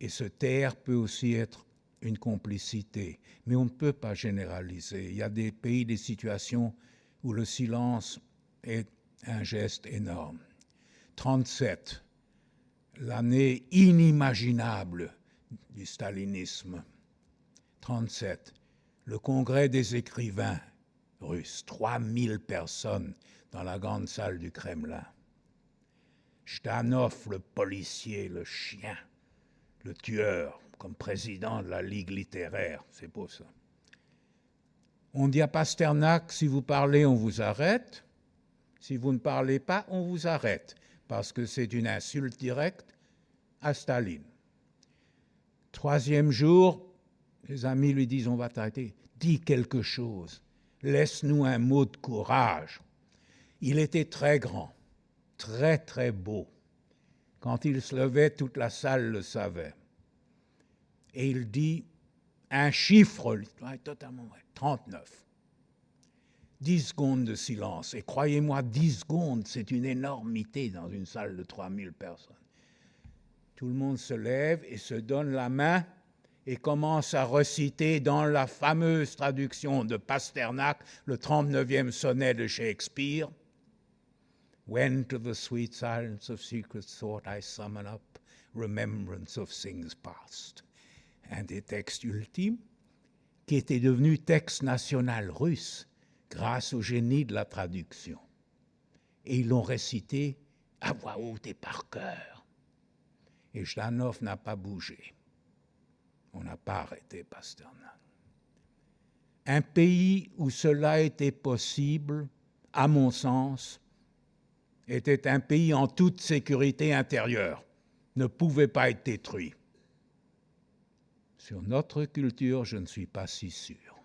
Et se taire peut aussi être une complicité, mais on ne peut pas généraliser. Il y a des pays, des situations où le silence est un geste énorme. 1937, l'année inimaginable du stalinisme. 1937, le congrès des écrivains russes, 3000 personnes dans la grande salle du Kremlin. Zhdanov, le policier, le chien, le tueur, comme président de la Ligue littéraire, c'est beau ça. On dit à Pasternak, si vous parlez, on vous arrête. Si vous ne parlez pas, on vous arrête, parce que c'est une insulte directe à Staline. Troisième jour, les amis lui disent, on va t'arrêter. Dis quelque chose, laisse-nous un mot de courage. Il était très grand, très très beau. Quand il se levait, toute la salle le savait. Et il dit un chiffre, totalement vrai, 39. 10 secondes de silence. Et croyez-moi, 10 secondes, c'est une énormité dans une salle de 3000 personnes. Tout le monde se lève et se donne la main et commence à reciter dans la fameuse traduction de Pasternak, le 39e sonnet de Shakespeare. When to the sweet silence of secret thought I summon up remembrance of things past. Un des textes ultimes qui était devenu texte national russe grâce au génie de la traduction. Et ils l'ont récité à voix haute et par cœur. Et Zhdanov n'a pas bougé. On n'a pas arrêté Pasternak. Un pays où cela était possible, à mon sens, était un pays en toute sécurité intérieure, ne pouvait pas être détruit. Sur notre culture, je ne suis pas si sûr.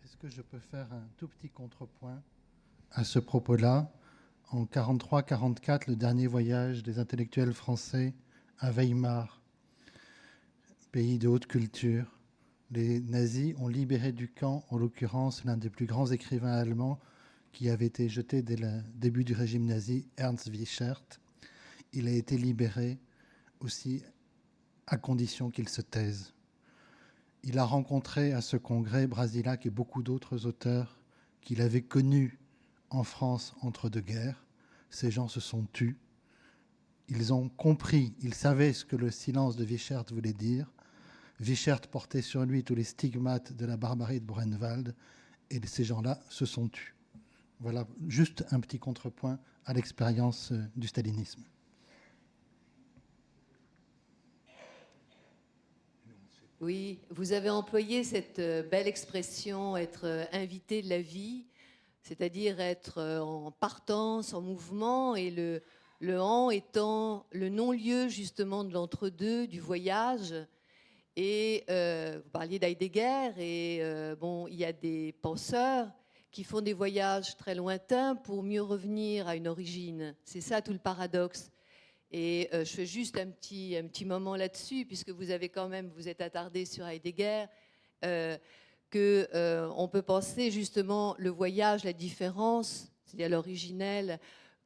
Est-ce que je peux faire un tout petit contrepoint à ce propos-là? En 1943-1944, le dernier voyage des intellectuels français à Weimar, pays de haute culture, les nazis ont libéré du camp, en l'occurrence, l'un des plus grands écrivains allemands qui avait été jeté dès le début du régime nazi, Ernst Wiechert. Il a été libéré aussi à condition qu'il se taise. Il a rencontré à ce congrès Brasillac et beaucoup d'autres auteurs qu'il avait connus en France entre deux guerres. Ces gens se sont tus. Ils ont compris, ils savaient ce que le silence de Wiechert voulait dire. Wiechert portait sur lui tous les stigmates de la barbarie de Buchenwald et ces gens-là se sont tus. Voilà, juste un petit contrepoint à l'expérience du stalinisme. Oui, vous avez employé cette belle expression, être invité de la vie, c'est-à-dire être en partance, en mouvement, et le en étant le non-lieu justement de l'entre-deux, du voyage. Et vous parliez d'Heidegger, et bon, il y a des penseurs qui font des voyages très lointains pour mieux revenir à une origine. C'est ça tout le paradoxe. Et je fais juste un petit moment là-dessus, puisque vous avez quand même, vous êtes attardé sur Heidegger, qu'on peut penser justement le voyage, la différence, c'est-à-dire l'originel,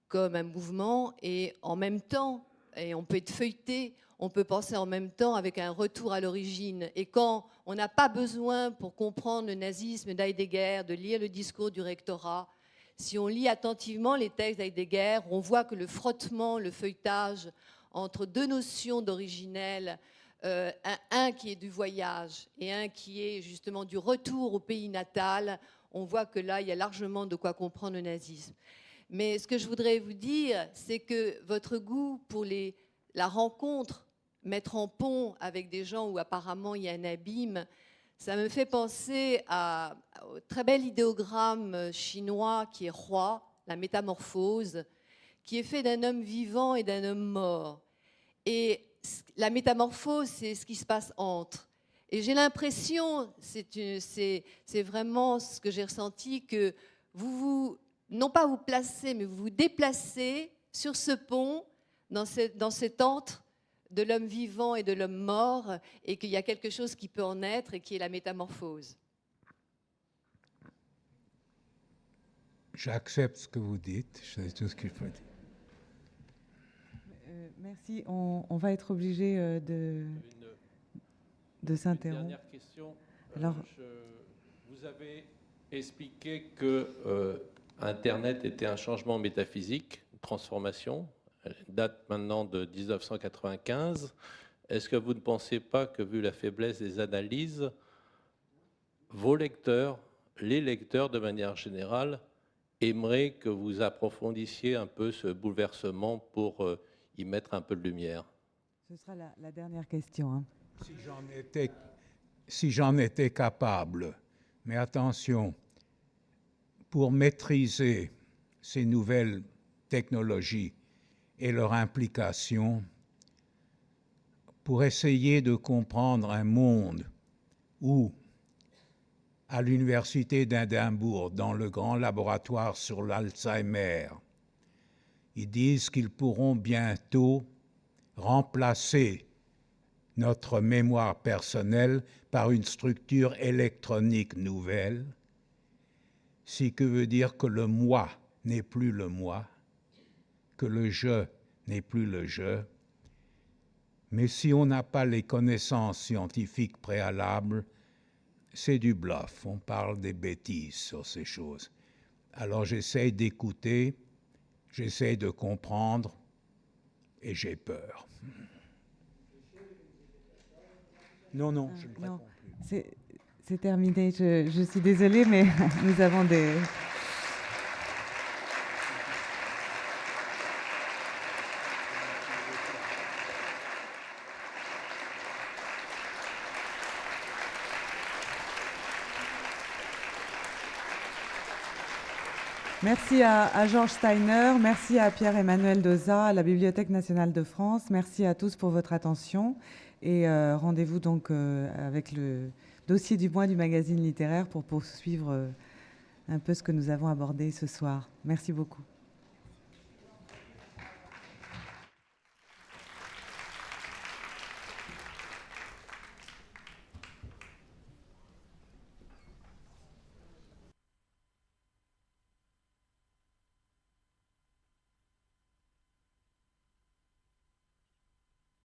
comme un mouvement, et en même temps, et on peut être feuilleté, on peut penser en même temps avec un retour à l'origine. Et quand on n'a pas besoin, pour comprendre le nazisme d'Heidegger, de lire le discours du rectorat, si on lit attentivement les textes d'Heidegger, on voit que le frottement, le feuilletage entre deux notions d'originel, un qui est du voyage et un qui est justement du retour au pays natal, on voit que là, il y a largement de quoi comprendre le nazisme. Mais ce que je voudrais vous dire, c'est que votre goût pour la rencontre, mettre en pont avec des gens où apparemment il y a un abîme, ça me fait penser au très bel idéogramme chinois qui est Roi, la métamorphose, qui est fait d'un homme vivant et d'un homme mort. Et la métamorphose, c'est ce qui se passe entre. Et j'ai l'impression, c'est vraiment ce que j'ai ressenti, que non pas vous placez, mais vous vous déplacez sur ce pont, dans cet entre de l'homme vivant et de l'homme mort, et qu'il y a quelque chose qui peut en naître et qui est la métamorphose. J'accepte ce que vous dites, c'est tout ce qu'il faut dire. Merci. On va être obligé de s'interrompre. Dernière question. Alors, vous avez expliqué que Internet était un changement métaphysique, une transformation, date maintenant de 1995. Est-ce que vous ne pensez pas que, vu la faiblesse des analyses, vos lecteurs, les lecteurs de manière générale, aimeraient que vous approfondissiez un peu ce bouleversement pour y mettre un peu de lumière? Ce sera la dernière question. Hein. Si j'en étais capable, mais attention, pour maîtriser ces nouvelles technologies et leur implication, pour essayer de comprendre un monde où, à l'université d'Édimbourg, dans le grand laboratoire sur l'Alzheimer, ils disent qu'ils pourront bientôt remplacer notre mémoire personnelle par une structure électronique nouvelle, ce qui veut dire que le moi n'est plus le moi, que le je n'est plus le je. Mais si on n'a pas les connaissances scientifiques préalables, c'est du bluff, on parle des bêtises sur ces choses. Alors j'essaye d'écouter, j'essaye de comprendre, et j'ai peur. Non, je ne réponds plus. C'est terminé, je suis désolée, mais nous avons des... Merci à Georges Steiner, merci à Pierre-Emmanuel Dauzat, à la Bibliothèque nationale de France. Merci à tous pour votre attention. Et rendez-vous donc avec le dossier du mois du magazine littéraire pour poursuivre un peu ce que nous avons abordé ce soir. Merci beaucoup.